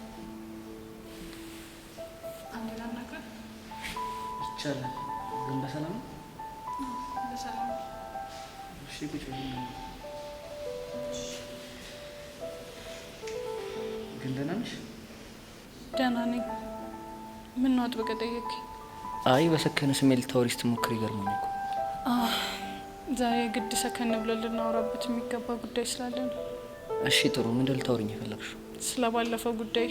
አንድ ላናግረህ ይቻላል። ግን በሰላም ነው? በሰላም ነው። እሺ ቁጭ በይ። ግን ደህና ነሽ? ደህና ነኝ። ምን ነው አጥብቀህ ጠየቅኝ? አይ በሰከነ ስሜት ልታወሪ ስትሞክሪ ይገርመኝ እኮ። ዛሬ ግድ ሰከን ብለን ልናወራበት የሚገባ ጉዳይ ስላለ ነው። እሺ ጥሩ። ምንድን ልታወሪኝ የፈለግሽው? ስለ ባለፈው ጉዳይ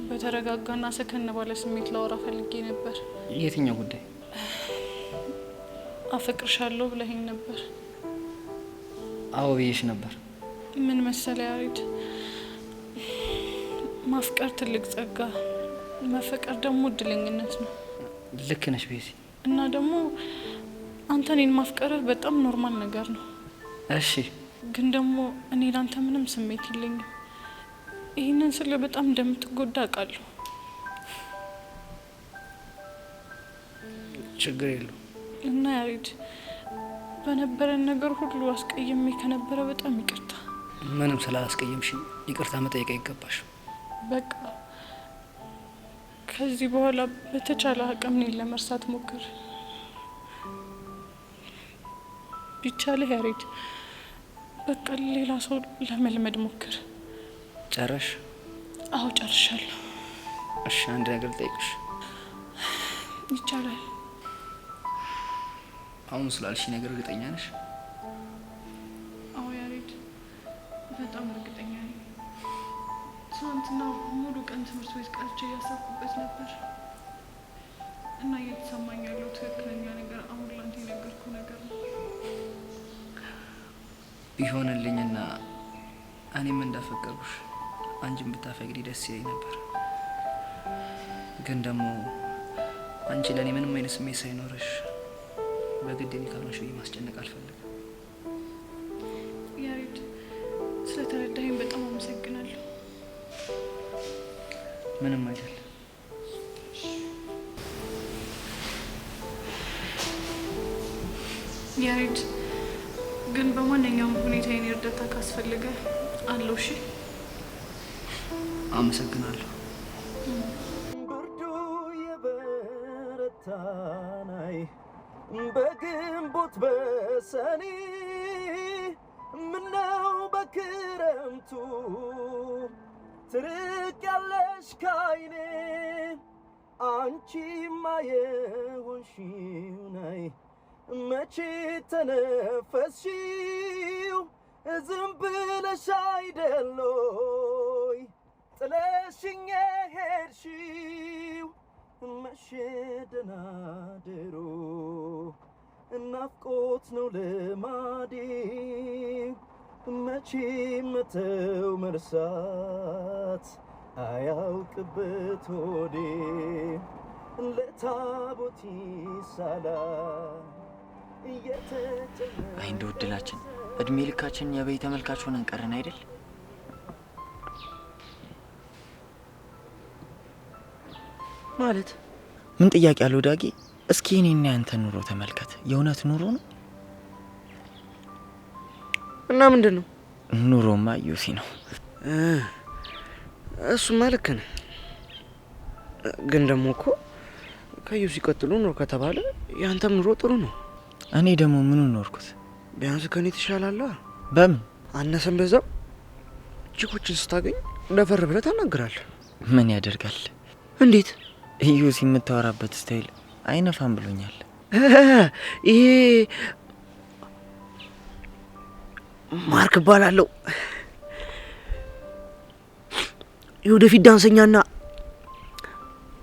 በተረጋጋና ሰከን ባለ ስሜት ላወራ ፈልጌ ነበር። የትኛው ጉዳይ? አፈቅርሻለሁ ብለኸኝ ነበር። አዎ ብዬሽ ነበር። ምን መሰለ ያሬድ፣ ማፍቀር ትልቅ ጸጋ፣ መፈቀር ደግሞ እድለኝነት ነው። ልክ ነሽ ቤዚ። እና ደግሞ አንተ እኔን ማፍቀርህ በጣም ኖርማል ነገር ነው። እሺ ግን ደግሞ እኔ ላንተ ምንም ስሜት የለኝም። ይህንን ስለ በጣም እንደምትጎዳ አውቃለሁ። ችግር የለው። እና ያሬድ በነበረን ነገር ሁሉ አስቀየሜ ከነበረ በጣም ይቅርታ። ምንም ስላላስቀየምሽኝ ይቅርታ መጠየቅ አይገባሽ። በቃ ከዚህ በኋላ በተቻለ አቅም እኔን ለመርሳት ሞክር። ቢቻልህ ያሬድ በቃ ሌላ ሰው ለመልመድ ሞክር። ጨረሽ? አዎ ጨርሻለሁ። እሺ አንድ ነገር ልጠይቅሽ። ይቻላል? አሁን ስላልሽ ነገር እርግጠኛ ነሽ? አዎ ያሬድ በጣም እርግጠኛ ነኝ። ትናንትና ሙሉ ቀን ትምህርት ቤት ቀርቼ እያሰብኩበት ነበር እና እየተሰማኝ ያለው ትክክለኛ ነገር አሁን ላንተ የነገርኩ ነገር ነው። ቢሆንልኝና እኔም እንዳፈቀሩሽ አንቺን ብታፈቅሪ ደስ ይለኝ ነበር። ግን ደግሞ አንቺ ለእኔ ምንም አይነት ስሜት ሳይኖርሽ በግድ እኔ ካልሆንሽ ብዬ ማስጨነቅ አልፈልግም። ያሬድ ስለተረዳኸኝ በጣም አመሰግናለሁ። ምንም አይደል። ያሬድ ግን በማንኛውም ሁኔታ የኔ እርዳታ ካስፈልገ አለው። እሺ አመሰግናለሁ። ብርዱ የበረታናይ በግንቦት በሰኔ ምነው በክረምቱ ትርቅ ያለሽ ካይኔ አንቺማ የሆንሽው ናይ መቼ ተነፈስሽው ዝም ብለሽ አይደሎይ ጥለሽኝ ሄድሽው መሸደናደሮ ናፍቆት ነው ልማዴ መቼ መተው መርሳት አያውቅበት ሆዴ ለታቦት ይሳላል አይ እንደው እድላችን እድሜ ልካችን የበይ ተመልካች ሆነን ቀረን አይደል? ማለት ምን ጥያቄ አለው ዳጊ? እስኪ እኔና ያንተ ኑሮ ተመልከት። የእውነት ኑሮ ነው እና ምንድነው? ኑሮማ ዩሲ ነው። እሱማ ልክ ነህ። ግን ደግሞ እኮ ከዩሲ ቀጥሎ ኑሮ ከተባለ ያንተም ኑሮ ጥሩ ነው። እኔ ደግሞ ምን ኖርኩት? ቢያንስ ከኔ ትሻላለህ። በምን አነሰም በዛም ቺኮችን ስታገኝ ደፈር ብለህ ታናግራለህ። ምን ያደርጋል? እንዴት? ዩሲ የምታወራበት ስታይል አይነፋም ብሎኛል። ይሄ ማርክ እባላለሁ። የወደፊት ዳንሰኛና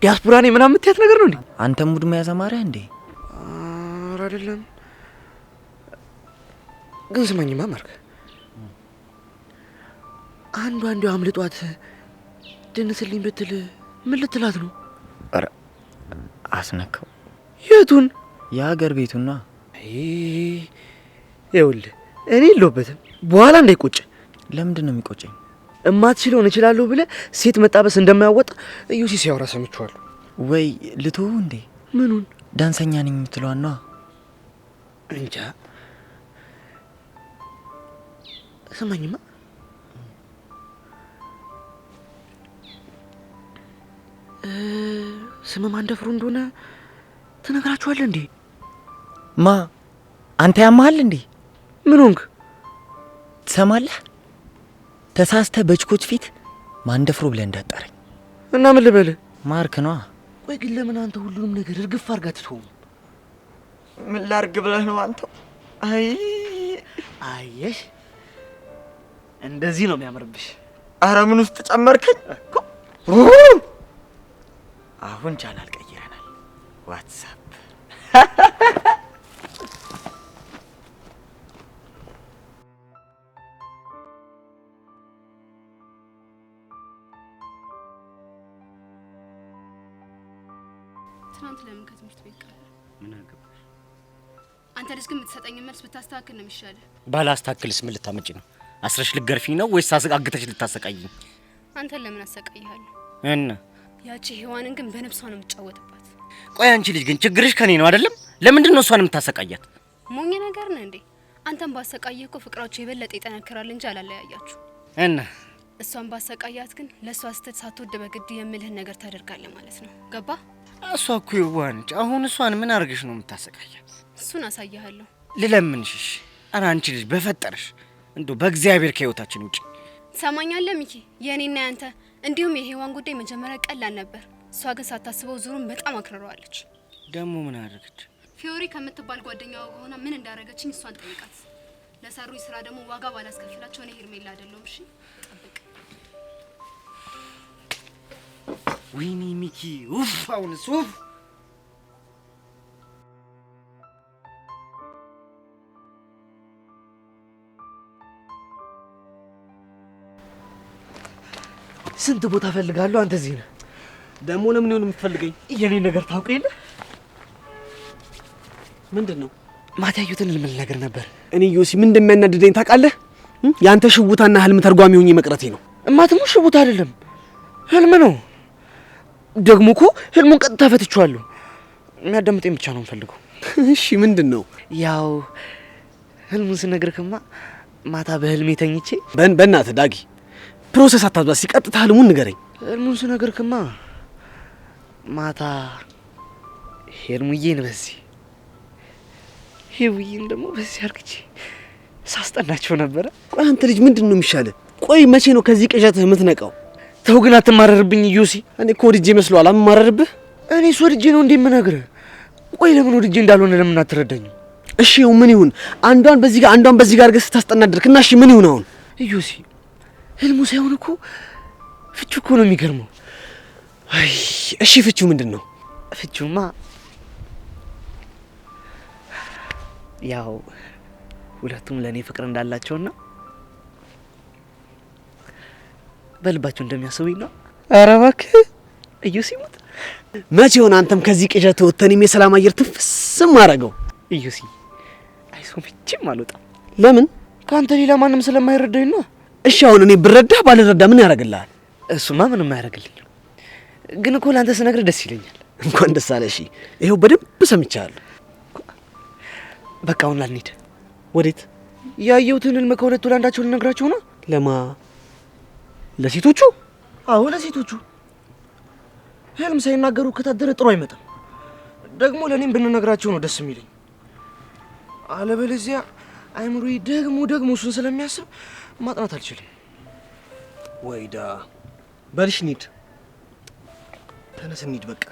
ዲያስፖራ ነኝ ምናምን የምትያት ነገር ነው እንዴ? አንተ ሙድ መያዝ አማረህ እንዴ? ኧረ አይደለም። ግን ስማኝማ ማርክ፣ አንዱ አምልጧት ደንስልኝ ብትል ምን ልትላት ነው? ኧረ አስነካው። የቱን? የሀገር ቤቱና። ይኸውልህ እኔ የለሁበትም፣ በኋላ እንዳይቆጭ። ለምንድን ነው የሚቆጨኝ? እማትችለውን እችላለሁ ብለህ ሴት መጣበስ እንደማያወጣ ዩሲ ሲያወራ ሰምቼዋለሁ። ወይ ልትው እንዴ? ምኑን? ዳንሰኛ ነኝ የምትለዋን ነዋ። እንጃ። ስማኝማ፣ ስም ማን ደፍሮ እንደሆነ ትነግራችኋለህ እንዴ? ማ አንተ ያማሃል እንዴ? ምን ሆንክ? ትሰማለህ? ተሳስተ በችኮች ፊት ማን ደፍሮ ብለህ እንዳጠረኝ። እና ምን ልበልህ? ማርክ ነዋ። ቆይ ግን ለምን አንተ ሁሉንም ነገር እርግፍ አድርጋ ትተውም? ምን ላርግ ብለህ ነው አንተ? አየሽ፣ እንደዚህ ነው የሚያምርብሽ። አረ ምን ውስጥ ጨመርከኝ? አሁን ቻናል ቀይረናል። ዋትስአፕ ትናንት ለምን ከትምህርት ቤት ቀረ? ምን አገባሽ? አንተ ልጅ ግን የምትሰጠኝ መልስ ብታስተካክል ነው የሚሻለው። ባላስተካክልስ ምን ልታመጪ ነው? አስረሽ ልትገርፊኝ ነው ወይስ አግተሽ ልታሰቃይኝ? አንተን ለምን አሰቃይሃለሁ? እና ያቺ ሔዋንን ግን በነፍሷ ነው የምትጫወትባት። ቆይ አንቺ ልጅ ግን ችግርሽ ከኔ ነው አይደለም? ለምንድን ነው እሷን የምታሰቃያት? ሞኝ ነገር ነህ እንዴ? አንተን ባሰቃየህ እኮ ፍቅራችሁ የበለጠ ይጠነክራል እንጂ አላለያያችሁ። እና እሷን ባሰቃያት ግን ለእሷ ስትል ሳትወድ በግድ የምልህን ነገር ታደርጋለህ ማለት ነው። ገባ? እሷ እኮ የዋህ ነች። አሁን እሷን ምን አድርገሽ ነው የምታሰቃያት? እሱን አሳያለሁ። ልለምንሽ። ኧረ አንቺ ልጅ በፈጠረሽ እንደው በእግዚአብሔር ከህይወታችን ውጪ። ትሰማኛለህ ሚኪ? የእኔና ያንተ እንዲሁም የሔዋን ጉዳይ መጀመሪያ ቀላል ነበር። እሷ ግን ሳታስበው ዙሩን በጣም አክርረዋለች። ደግሞ ምን አደረገች? ፊዮሪ ከምትባል ጓደኛዋ ሆና ምን እንዳደረገችኝ እሷን ጠይቃት። ለሰሩኝ ስራ ደግሞ ዋጋ ባላስከፍላቸው እኔ ሄርሜላ አይደለሁም። እሺ ጠብቅ። ወይኔ ሚኪ ኡፍ! አሁንስ ኡፍ! ስንት ቦታ ፈልጋለሁ፣ አንተ እዚህ ነህ። ደግሞ ለምን ይሆን የምትፈልገኝ? የኔ ነገር ታውቅ የለ? ምንድን ነው? ማታ ያዩትን ልምል ነገር ነበር። እኔ ዮሲ ምን እንደሚያናድደኝ ታውቃለህ? ያንተ ሽውታና ህልም ተርጓሚ ሆኜ መቅረቴ ነው። እማትሙ ሽውታ አይደለም ህልም ነው። ደግሞ እኮ ህልሙን ቀጥታ ፈትቼዋለሁ። የሚያዳምጠኝ ብቻ ነው የምፈልገው። እሺ ምንድን ነው? ያው ህልሙን ስነግርህማ ማታ በህልሜ ተኝቼ በእናትህ ዳጊ ፕሮሰስ አታብዛ። ሲቀጥታ ህልሙን ንገረኝ። ህልሙን ስነግርህማ ማታ ሄርሙዬን በዚህ ሄውዬን ደግሞ በዚህ አርግቼ ሳስጠናቸው ነበረ። ቆይ አንተ ልጅ ምንድን ነው የሚሻለው? ቆይ መቼ ነው ከዚህ ቅዠትህ የምትነቃው? ተው ግን አትማረርብኝ ዩሲ። እኔ እኮ ወድጄ መስሎሃል አምማረርብህ? እኔ እሱ ወድጄ ነው እንዴ የምነግርህ? ቆይ ለምን ወድጄ እንዳልሆነ ለምን አትረዳኝም? እሺ ምን ይሁን? አንዷን በዚህ ጋር አንዷን በዚህ ጋር አድርገህ ስታስጠና ድርክና እሺ ምን ይሁን አሁን? ዩሲ ህልሙ ሳይሆን እኮ ፍቺው እኮ ነው የሚገርመው። አይ እሺ ፍቺው ምንድን ነው? ፍቺውማ ያው ሁለቱም ለእኔ ፍቅር እንዳላቸውና በልባቸው እንደሚያስቡኝ ነው። ኧረ እባክህ ዩሲ ሙት። መቼ ሆነ አንተም ከዚህ ቅዠት ወጥተንም የሰላም አየር ትንፍስም አደረገው? ዩሲ ሰው መቼም አልወጣም። ለምን? ከአንተ ሌላ ማንም ስለማይረዳኝ ነው። እሺ አሁን እኔ ብረዳህ ባልረዳ ምን ያደርግልሃል? እሱማ ምንም አያደርግልኝም። ግን እኮ ለአንተ ስነግርህ ደስ ይለኛል። እንኳን ደስ አለህ። እሺ ይኸው በደንብ ሰምቻለሁ። በቃ አሁን ላንሂድ። ወዴት? ያየሁትን ህልም ከሁለቱ ለአንዳቸው ልነግራቸው ነው። ለማ? ለሴቶቹ? አዎ ለሴቶቹ። ህልም ሳይናገሩ ከታደረ ጥሩ አይመጣም። ደግሞ ለእኔም ብንነግራቸው ነው ደስ የሚለኝ። አለበለዚያ አይምሮዬ ደግሞ እሱን ስለሚያስብ ማጥናት አልችልም። ወይዳ በልሽ እንሂድ። ተነስ እንሂድ በቃ።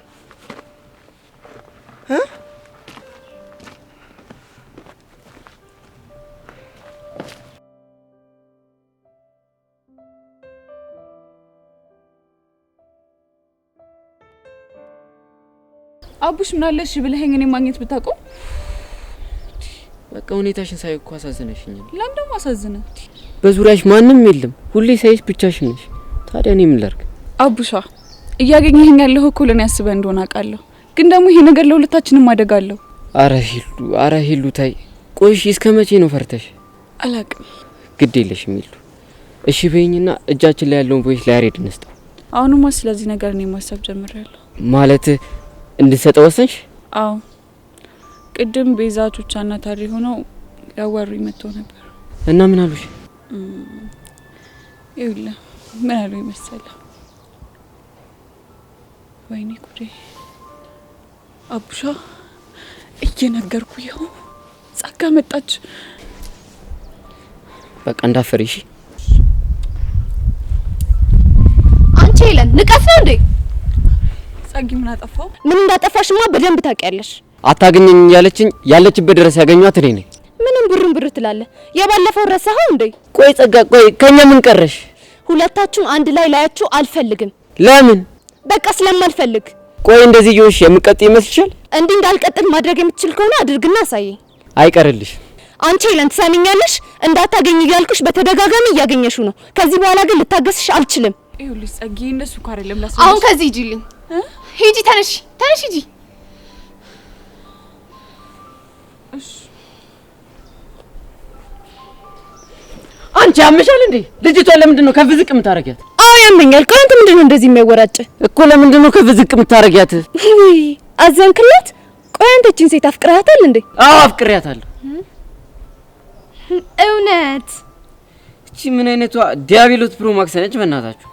አቡሽ ምን አለሽ ብለኸኝ እኔ ማግኘት ብታውቀው። በቃ ሁኔታሽን ሳይ እኮ አሳዝነሽኛል። ለምን ደግሞ አሳዝነ? በዙሪያሽ ማንም የለም፣ ሁሌ ሳይሽ ብቻሽን ነሽ። ታዲያ እኔ ምን ላድርግ? አቡሻ እያገኘኸኝ ያለኸው እኮ ለኔ አስበህ እንደሆነ አውቃለሁ፣ ግን ደግሞ ይሄ ነገር ለሁለታችንም አደጋለሁ። አረ ሂሉ ታይ። ቆይሽ እስከ መቼ ነው ፈርተሽ? አላቅም። ግድ የለሽም ሂሉ። እሺ በይኝና እጃችን ላይ ያለውን ቮይስ ለያሬድ እንስጠው። አሁንማ ስለዚህ ነገር እኔ ማሰብ ጀምሬያለሁ። ማለት እንድትሰጠው ወሰንሽ? አዎ ቅድም ቤዛ ቹቻና ታሪ ሆነው ያዋሩኝ መጥተው ነበር። እና ምን አሉሽ? ይኸውልህ ምን አሉኝ መሰለህ? ወይኔ ጉዴ አቡሻ፣ እየነገርኩ ይኸው ጸጋ መጣች። በቃ እንዳፈሪ እሺ። አንቺ ይለን ንቀት ነው እንዴ? ጸጊ ምን አጠፋው? ምን እንዳጠፋሽማ በደንብ ታውቂያለሽ። አታገኘኝ ያለችኝ ያለችበት ድረስ ያገኘኋት እኔ ነኝ። ምንም ብር ትላለህ? የባለፈው ረሳኸው እንዴ? ቆይ ጸጋ፣ ቆይ ከኛ ምን ቀረሽ? ሁለታችሁን አንድ ላይ ላያችሁ አልፈልግም። ለምን? በቃ ስለማልፈልግ። ቆይ እንደዚህ ይሁንሽ የምቀጥይ ይመስልሻል? እንዲህ እንዳልቀጥል ማድረግ የምትችል ከሆነ አድርግና አሳየኝ። አይቀርልሽ። አንቺ ይለን ትሰሚኛለሽ? እንዳታገኝ እያልኩሽ በተደጋጋሚ እያገኘሽው ነው። ከዚህ በኋላ ግን ልታገስሽ አልችልም። ይኸውልሽ ጸጊ፣ እንደሱ እኮ አይደለም ላስ አሁን ከዚህ ሂጂልኝ። ሂጂ፣ ተነሽ ሂጂ። አንቺ ያመሻል እንዴ? ልጅቷን ለምንድን ነው ከፍ ዝቅ የምታረጊያት? አዎ ያመኛል። ከአንተ ምንድን ነው እንደዚህ የሚያወራጭ እኮ? ለምንድን ነው ከፍ ዝቅ የምታረጊያት? ውይ አዘንክላት። ቆይ አንተ እቺን ሴት አፍቅራታል እንዴ? አዎ አፍቅሪያታለሁ። እውነት? እቺ ምን አይነቷ ዲያብሎስ ፕሮ ማክስ ነች? በእናታችሁ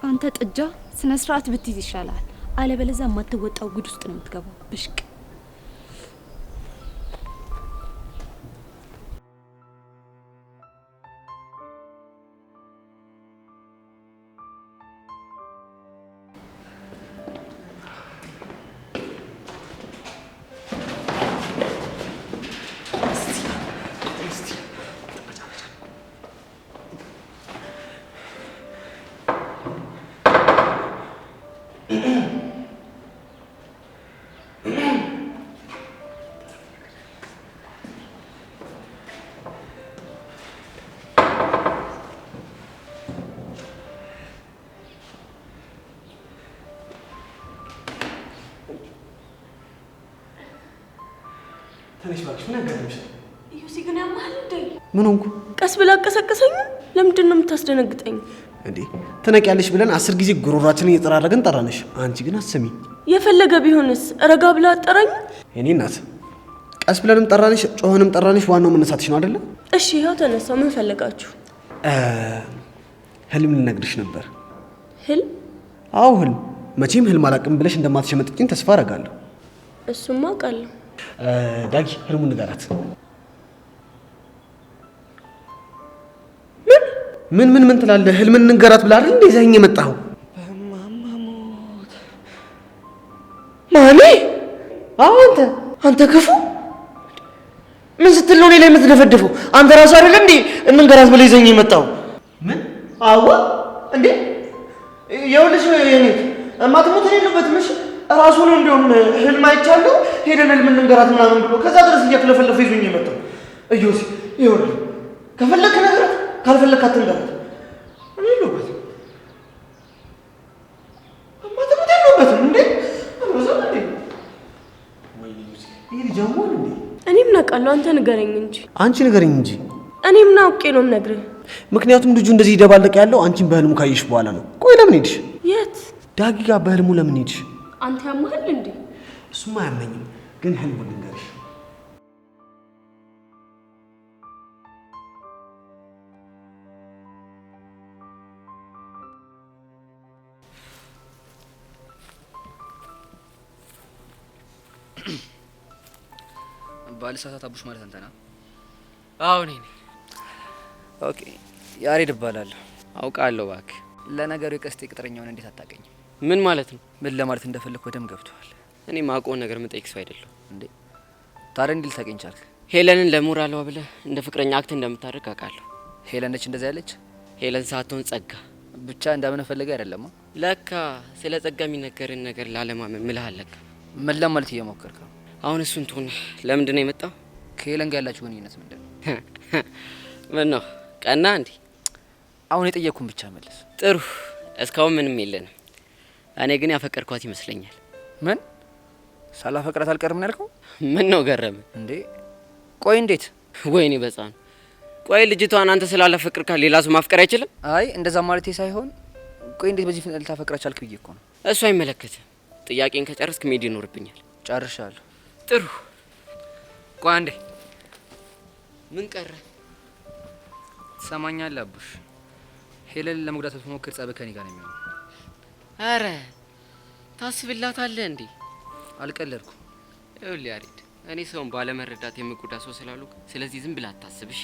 አንተ ጥጃ ስነ ስርዓት ብትይዝ ይሻላል። አለበለዚያ የማትወጣው ጉድ ውስጥ ነው የምትገባው። ብሽቅ ትንሽ ባክሽ ምን አጋጠመሽ? ዩሲ ግን ያማል እንዴ? ምን ሆንኩ? ቀስ ብላ አቀሰቀሰኝ። ለምንድን ነው የምታስደነግጠኝ? እንዴ ትነቂያለሽ ብለን 10 ጊዜ ጉሮሯችንን እየጠራረግን ጠራንሽ። አንቺ ግን አትሰሚ። የፈለገ ቢሆንስ ረጋ ብላ አጠራኝ። የኔ እናት ቀስ ብለንም ጠራንሽ፣ ጮኸንም ጠራንሽ። ዋናው መነሳትሽ ነው አይደለ? እሺ ይኸው ተነሳው። ምን ፈለጋችሁ? ህልም ልነግርሽ ነበር። ህልም? አዎ ህልም። መቼም ህልም አላውቅም ብለሽ እንደማትሸመጥቂኝ ተስፋ አደርጋለሁ። እሱማ አውቃለሁ። ዳጊ ህልሙን ንገራት። ምን ትላለህ? ህልምን ንገራት ብላ አይደል እንዴ ይዘኸኝ የመጣኸው? ማኔ? አዎ አንተ ክፉ ምን ስትል ነው እኔ ላይ የምትደፈድፈው? አንተ ራስህ አይደል እንዴ እንንገራት ብለህ ይዘኸኝ የመጣኸው? ምን? አዎ እንዴ ይኸውልሽ የኔት እማትሞት የሌለበትም። እሺ ራሱ ነው እንደውም ህልም አይቻለሁ ሄደን ህልም እንንገራት ምናምን ብሎ ከዛ ድረስ እያክለፈለፈ ይዞኝ የመጣው። እዮሲ ይኸውልህ ከፈለክ ነገራት፣ ካልፈለክ አትንገራት። እኔ የለሁበትም እማትሞት የለሁበትም። እንዴ አልበዛም እንዴ? ወይኔ ምን አውቃለሁ? አንተ ንገረኝ እንጂ። አንቺ ንገረኝ እንጂ። እኔ ምን አውቄ ነው የምነግርህ? ምክንያቱም ልጁ እንደዚህ ይደባለቅ ያለው አንቺን በህልሙ ካየሽ በኋላ ነው። ቆይ ለምን ሄድሽ? የት? ዳጊ ጋር በህልሙ ለምን ሄድሽ? አንተ ያመሃል እንዴ? እሱማ አያመኝም፣ ግን ህልሙ ልንገርሽ። ባልሳሳት አቡሽ ማለት አንተ ነህ? አዎ እኔ ነኝ። ኦኬ ያሬድ እባላለሁ። አውቃለሁ እባክህ። ለነገሩ የቀስቴ ቅጥረኛውን እንዴት አታውቀኝም? ምን ማለት ነው? ምን ለማለት እንደፈለኩ በደም ገብቶሃል። እኔ ማውቀውን ነገር የምጠይቅ ሰው አይደለሁ። እንዴ ታዲያ እንዴት ልታውቀኝ ቻልክ? ሄለንን ለሞራሏ ብለህ እንደ ፍቅረኛ አክት እንደምታደርግ አውቃለሁ። ሄለን ነች እንደዛ ያለች? ሄለን ሳትሆን ጸጋ። ብቻ እንዳምን ፈለገ አይደለም። ለካ ስለ ጸጋ የሚነገርን ነገር ላለማመን ምልሃል። ለካ ምን ለማለት እየሞከርክ ነው? አሁን እሱን ትሁን። ለምንድን ነው የመጣው? ከሄለን ጋር ያላችሁ ግንኙነት ምንድን ነው? ምን ነው ቀና እንዴ? አሁን የጠየቅኩን ብቻ መልስ። ጥሩ፣ እስካሁን ምንም የለንም። እኔ ግን ያፈቀርኳት ይመስለኛል። ምን? ሳላፈቅራት አልቀርም ነው ያልከው? ምን ነው ገረመ እንዴ? ቆይ እንዴት? ወይኔ በጻን። ቆይ ልጅቷን አንተ ስላላፈቅርካት ሌላ ሰው ማፍቀር አይችልም? አይ እንደዛ ማለቴ ሳይሆን፣ ቆይ እንዴት በዚህ ፍጥነት ልታፈቅራት ቻልክ ብዬ እኮ ነው። እሱ አይመለከትም። ጥያቄን ከጨረስክ መሄድ ይኖርብኛል። ጨርሻለሁ። ጥሩ። ቆይ አንዴ። ምን ቀረ? ትሰማኛለህ አቡሽ? ሄለንን ለመጉዳት ብትሞክር ጸብህ ከኔ ጋር ነው የሚሆነው። አረ ታስብላታለህ እንዴ? አልቀለድኩም። ይኸውልህ ያሬድ፣ እኔ ሰውን ባለመረዳት የምጎዳ ሰው ስላሉ፣ ስለዚህ ዝም ብለህ አታስብሽ።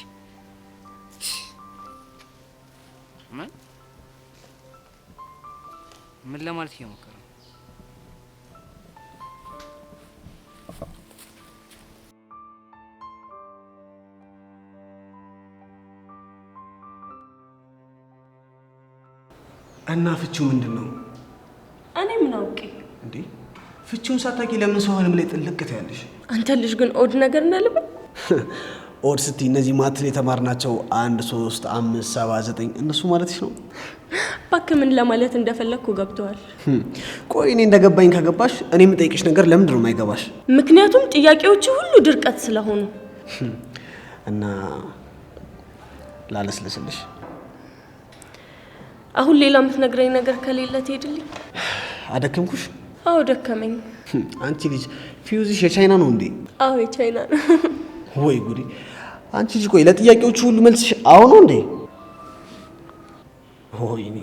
ምን ለማለት እየሞከረ ነው? እና ፍቺው ምንድን ነው? እኔ ምን አውቄ እንዴ? ፍቺውን ሳታውቂ ለምን ሰው ህልም ላይ ጥልቅ ትያለሽ? አንተ ልጅ ግን ኦድ ነገር እንዳለበት ኦድ ስትይ እነዚህ ማትል የተማርናቸው 1 3 5 7 9 እነሱ ማለትሽ ነው? እባክህ ምን ለማለት እንደፈለግኩ ገብቶሃል? ቆይ እኔ እንደገባኝ ከገባሽ እኔ የምጠይቅሽ ነገር ለምንድን ነው የማይገባሽ? ምክንያቱም ጥያቄዎች ሁሉ ድርቀት ስለሆኑ እና ላለስለስልሽ። አሁን ሌላ የምትነግረኝ ነገር ከሌለ ትሄድልኝ። አደከምኩሽ? አዎ ደከመኝ። አንቺ ልጅ ፊውዝሽ የቻይና ነው እንዴ? አዎ የቻይና ነው። ወይ ጉዴ! አንቺ ልጅ ቆይ ለጥያቄዎቹ ሁሉ መልስሽ አዎ ነው እንዴ? ወይኔ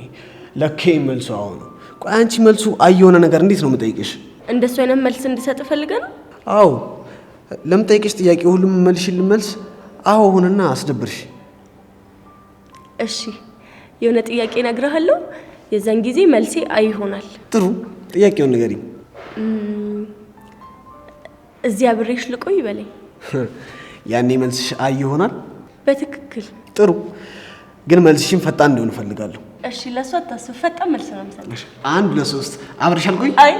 ለካ መልሱ አዎ ነው። ቆይ አንቺ መልሱ አይ የሆነ ነገር እንዴት ነው የምጠይቅሽ? እንደሱ አይነት መልስ እንድሰጥ ፈልገህ ነው? አዎ ለምጠይቅሽ ጥያቄ ሁሉ መልሽልኝ መልስ አዎ ሆነና አስደብርሽ። እሺ የሆነ ጥያቄ እነግርሃለሁ፣ የዛን ጊዜ መልሴ አይ ይሆናል። ጥሩ፣ ጥያቄውን ንገሪኝ። እዚህ አብሬሽ ልቆይ በለኝ። ያኔ መልስሽ አይ ይሆናል? በትክክል። ጥሩ፣ ግን መልስሽን ፈጣን እንዲሆን እፈልጋለሁ። እሺ ለሷ አታስብ፣ ፈጣን መልስ ነው የምሰጥሽ። 1 2 3 አብሬሽ አልቆይ? አይ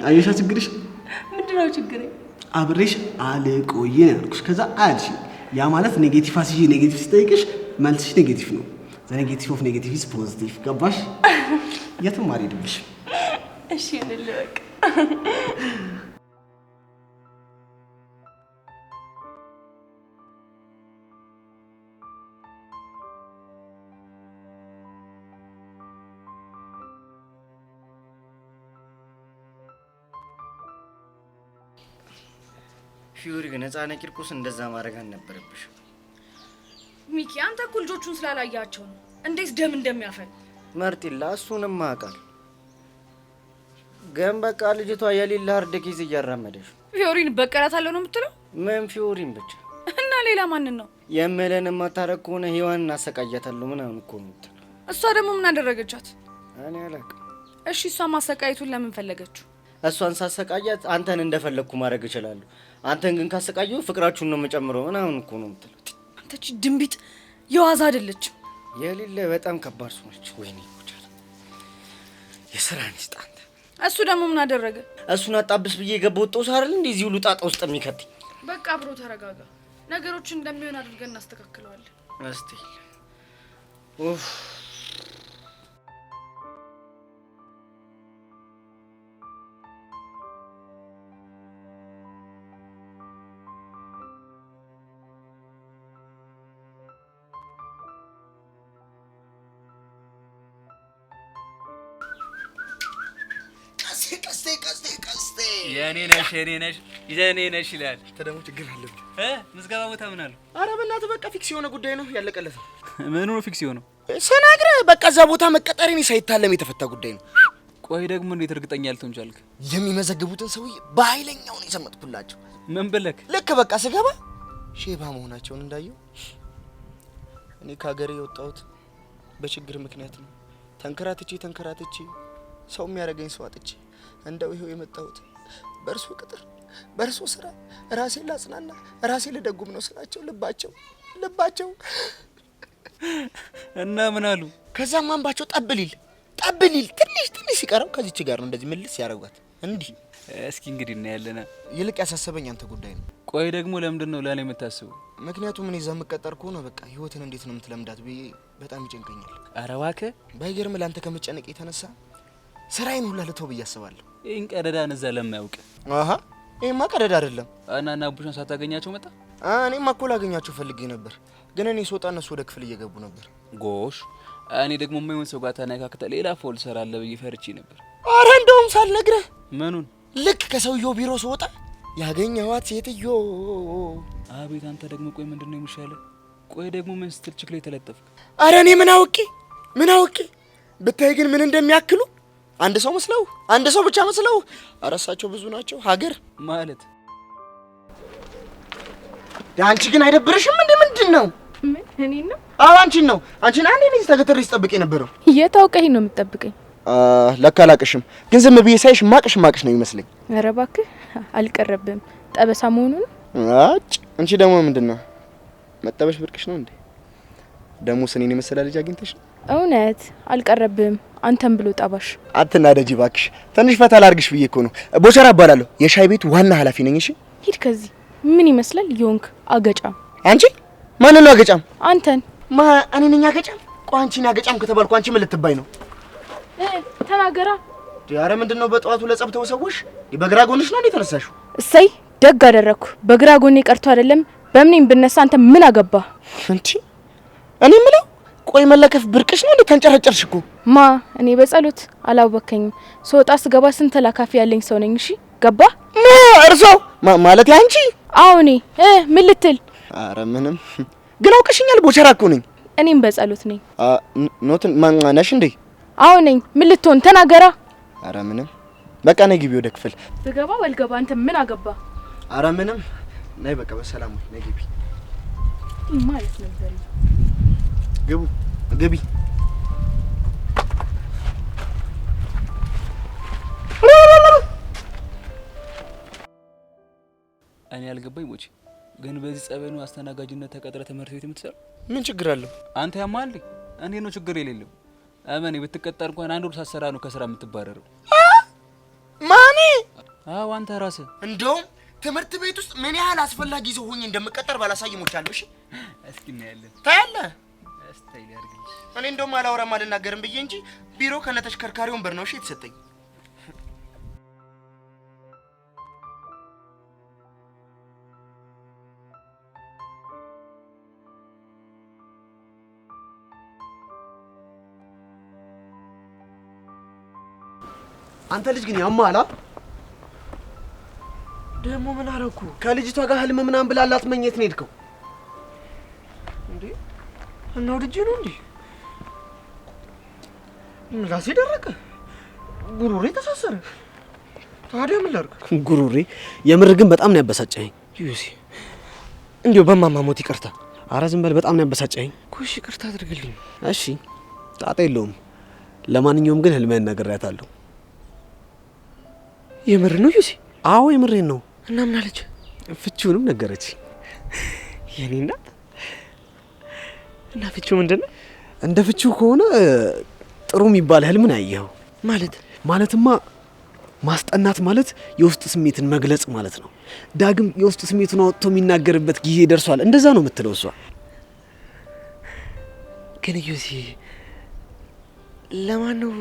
አየሻ ችግርሽ? ምንድነው ችግሬ? አብሬሽ አልቆይ ነው ያልኩሽ። ከዛ አልሽ። ያ ማለት ኔጌቲቭ አስይዤ ኔጌቲቭ ስጠይቅሽ መልስሽ ኔጌቲቭ ነው። ዘ ኔጌቲቭ ኦፍ ኔጌቲቭ ኢዝ ፖዚቲቭ። ገባሽ? የትም አልሄድብሽ። እሺ እንልበቅ። ፊዮሪ ግን ህፃነ ቂርቆስ እንደዛ ማድረግ አልነበረብሽ። ሚኪ አንተ እኮ ልጆቹን ስላላያቸው ነው እንዴት ደም እንደሚያፈል። መርጢላ እሱንም አውቃል። ግን በቃ ልጅቷ የሌላ ሀርድ ኬዝ እያራመደሽ። ፊዮሪን በቀላታለሁ ነው የምትለው? ምን ፊዮሪን ብቻ እና ሌላ ማንን ነው? የምለን ማታረቅ ከሆነ ሔዋንን አሰቃያታለሁ ምናምን እኮ ነው የምትለው። እሷ ደግሞ ምን አደረገቻት? እኔ አላውቅም። እሺ እሷ ማሰቃየቱን ለምን ፈለገችው? እሷን ሳሰቃያት አንተን እንደፈለግኩ ማድረግ እችላለሁ፣ አንተን ግን ካሰቃየሁ ፍቅራችሁን ነው የምጨምረው ምናምን እኮ ነው የምትለው። አንተች ድንቢጥ የዋዛ አይደለችም። የሌለ በጣም ከባድ ሰው ነች። ወይኔ ይቻል የስራ ንስጥ አንተ። እሱ ደግሞ ምን አደረገ? እሱን አጣብስ ብዬ የገባው ጦስ አይደል እንደዚህ ሁሉ ጣጣ ውስጥ የሚከትኝ። በቃ አብሮ ተረጋጋ። ነገሮችን እንደሚሆን አድርገን እናስተካክለዋለን። እስቲ ኡፍ ቀስቴ የኔ ነሽ ይላል። ተደሞ ችግር አለብኝ ምዝገባ ቦታ ምን አለው? ኧረ በእናትህ በቃ ፊክስ የሆነ ጉዳይ ነው ያለቀለት። ምኑ ነው ፊክስ የሆነው? ስነግርህ በቃ እዛ ቦታ መቀጠሬን ሳይታለም የተፈታ ጉዳይ ነው። ቆይ ደግሞ እንዴት እርግጠኛ ልትሆን ቻልክ? የሚመዘግቡትን ሰውዬ በኃይለኛው ነው የሰመጥኩላቸው። ምን ብለክ? ልክ በቃ ስገባ ሼባ መሆናቸውን እንዳየው እኔ ከሀገሬ የወጣሁት በችግር ምክንያት ነው። ተንከራትቼ ሰው የሚያደርገኝ ሰው አጥቼ እንደው ይሄው የመጣሁት በእርሶ ቅጥር በእርሶ ስራ ራሴን ላጽናና ራሴን ልደጉም ነው ስላቸው ልባቸው እና ምን አሉ? ከዛም አንባቸው ጠብሊል ትንሽ ሲቀረው ከዚች ጋር ነው እንደዚህ ምልስ ያደርጓት እንዲህ። እስኪ እንግዲህ እናያለን። ይልቅ ያሳሰበኝ አንተ ጉዳይ ነው። ቆይ ደግሞ ለምንድን ነው ለኔ የምታስበው? ምክንያቱም እኔ እዛ የምቀጠር ከሆነ በቃ ህይወትን እንዴት ነው የምትለምዳት ብዬ በጣም ይጨንቀኛል። ኧረ እባክህ ባይገርም ለአንተ ከመጨነቅ የተነሳ ስራዬን ሁላ ልተው ብዬ አስባለሁ። ይህን ቀደዳን እዛ ለማያውቅ ይሄማ ቀደዳ አይደለም። እና ቡሽን ሳታገኛቸው መጣ? እኔማ እኮ ላገኛቸው ፈልጌ ነበር፣ ግን እኔ ስወጣ እነሱ ወደ ክፍል እየገቡ ነበር። ጎሽ እኔ ደግሞ የማይሆን ሰው ጋር ተነካክተህ ሌላ ፎል ሰራለህ ብዬ ፈርቼ ነበር። ኧረ እንደውም ሳልነግረህ ምኑን? ልክ ከሰውየው ቢሮ ስወጣ ያገኘኋት ሴትዮ። አቤት አንተ ደግሞ ቆይ ምንድን ነው የሚሻለው? ቆይ ደግሞ ምን ስትል ችግር ላይ ተለጠፍክ? ኧረ እኔ ምን አውቄ ብታይ ግን ምን እንደሚያክሉ አንድ ሰው ብቻ መስለው አረሳቸው ብዙ ናቸው። ሀገር ማለት አንቺ ግን አይደብርሽም እንዴ? ምንድን ነው? ምን እኔ ነው? አዎ አንቺን ነው። አንቺን አንዴ ነው ተገተሪ ስጠብቅ የነበረው። የታውቀኝ ነው የምትጠብቀኝ? ለካ አላቅሽም፣ ግን ዝም ብዬ ሳይሽ ማቅሽ ነው ይመስለኝ። ኧረ እባክህ አልቀረብም። ጠበሳ መሆኑን አንቺ ደግሞ ምንድነው መጠበሽ ብርቅሽ ነው እንዴ? ደግሞ ስኔን የመሰለ ልጅ አግኝተሽ ነው? እውነት አልቀረብም። አንተም ብሎ ጠባሽ። አትናደጂ እባክሽ፣ ትንሽ ፈታ ላርግሽ ብዬ እኮ ነው። ቦቸራ እባላለሁ፣ የሻይ ቤት ዋና ኃላፊ ነኝ። እሺ ሂድ ከዚህ። ምን ይመስላል ዮንክ አገጫም። አንቺ ማን ነው አገጫም? አንተን እኔ ነኝ አገጫም? ቆይ አንቺን አገጫም ከተባልኩ አንቺ ምን ልትባይ ነው? ተናገራ። ኧረ ምንድነው በጠዋቱ ለጸብተው ሰዎች በግራ ጎንሽ ነው እንዴ ተነሳሽው? እሰይ ደግ አደረኩ። በግራ ጎኔ ቀርቶ አይደለም በምኔም ብነሳ አንተ ምን አገባ? እንዴ እኔ ምለው ቆይ መለከፍ ብርቅሽ ነው እንዴ? ተንጨረጨርሽ እኮ። እኔ በጸሎት አላወከኝም። ስወጣ ስገባ ስንት ላካፊ ያለኝ ሰው ነኝ። እሺ ገባ? እርሶ ማለት አንቺ? አዎ እኔ ምን ልትል? ኧረ ምንም፣ ግን አውቀሽኛል። ቦቸራ እኮ ነኝ። እኔም በጸሎት ነኝ። ኖትን ነሽ እንዴ? አዎ ነኝ። ምን ልትሆን? ተናገራ። ኧረ ምንም፣ በቃ ነይ ግቢ ወደ ክፍል። ብገባ ወልገባ አንተ ምን አገባ? ኧረ ምንም፣ ነይ በቃ በሰላም ነይ ግቢ ማለት ነው። ዘሪ ግቢ። እኔ ያልገባኝ ሞቼ ግን በዚህ ጸበኑ አስተናጋጅነት ተቀጥረ ትምህርት ቤት የምትሰራ ምን ችግር አለው? አንተ ያማል እንዴ ነው ችግር የሌለው። አመኔ ብትቀጠር እንኳን አንድ ወር ሳሰራ ነው ከስራ የምትባረረው። ማኔ? አዎ አንተ ራስህ። እንደውም ትምህርት ቤት ውስጥ ምን ያህል አስፈላጊ ሰው ሆኜ እንደምቀጠር ባላሳይ ሞቻለሁ። እሺ እስኪ እናያለን። ታያለህ። እስታይ ያርግልሽ። እኔ እንደውም አላወራም አልናገርም ብዬ እንጂ ቢሮ ከነተሽከርካሪ ወንበር ነው እሺ የተሰጠኝ። አንተ ልጅ ግን ያማላ ደግሞ ምን አረኩ? ከልጅቷ ጋር ህልም ምናምን ብላላት መኘት ነው የሄድከው እንዴ? እና ወድጄ ነው እንዴ? ምላሴ ደረቀ፣ ጉሮሬ ተሳሰረ። ታዲያ ምን ላድርግ? ጉሮሬ የምር ግን በጣም ነው ያበሳጨኝ። ዩሲ እንዴው በማማሞት ይቅርታ። ኧረ ዝም በል፣ በጣም ነው ያበሳጨኝ። ኩሽ ይቅርታ አድርግልኝ። እሺ ጣጣ የለውም። ለማንኛውም ግን ህልምህን ነግሬያታለሁ። የምር ነው ዩሲ? አዎ የምሬን ነው። እና ምን አለች? ፍቺውንም ነገረች። የኔ እናት። እና ፍቺው ምንድነው? እንደ ፍቺው ከሆነ ጥሩ የሚባል ህልም ነው ያየኸው። ማለትማ ማስጠናት ማለት የውስጥ ስሜትን መግለጽ ማለት ነው። ዳግም የውስጥ ስሜቱን አውጥቶ የሚናገርበት ጊዜ ደርሷል። እንደዛ ነው የምትለው እሷ። ግን ዩሲ ለማን ነው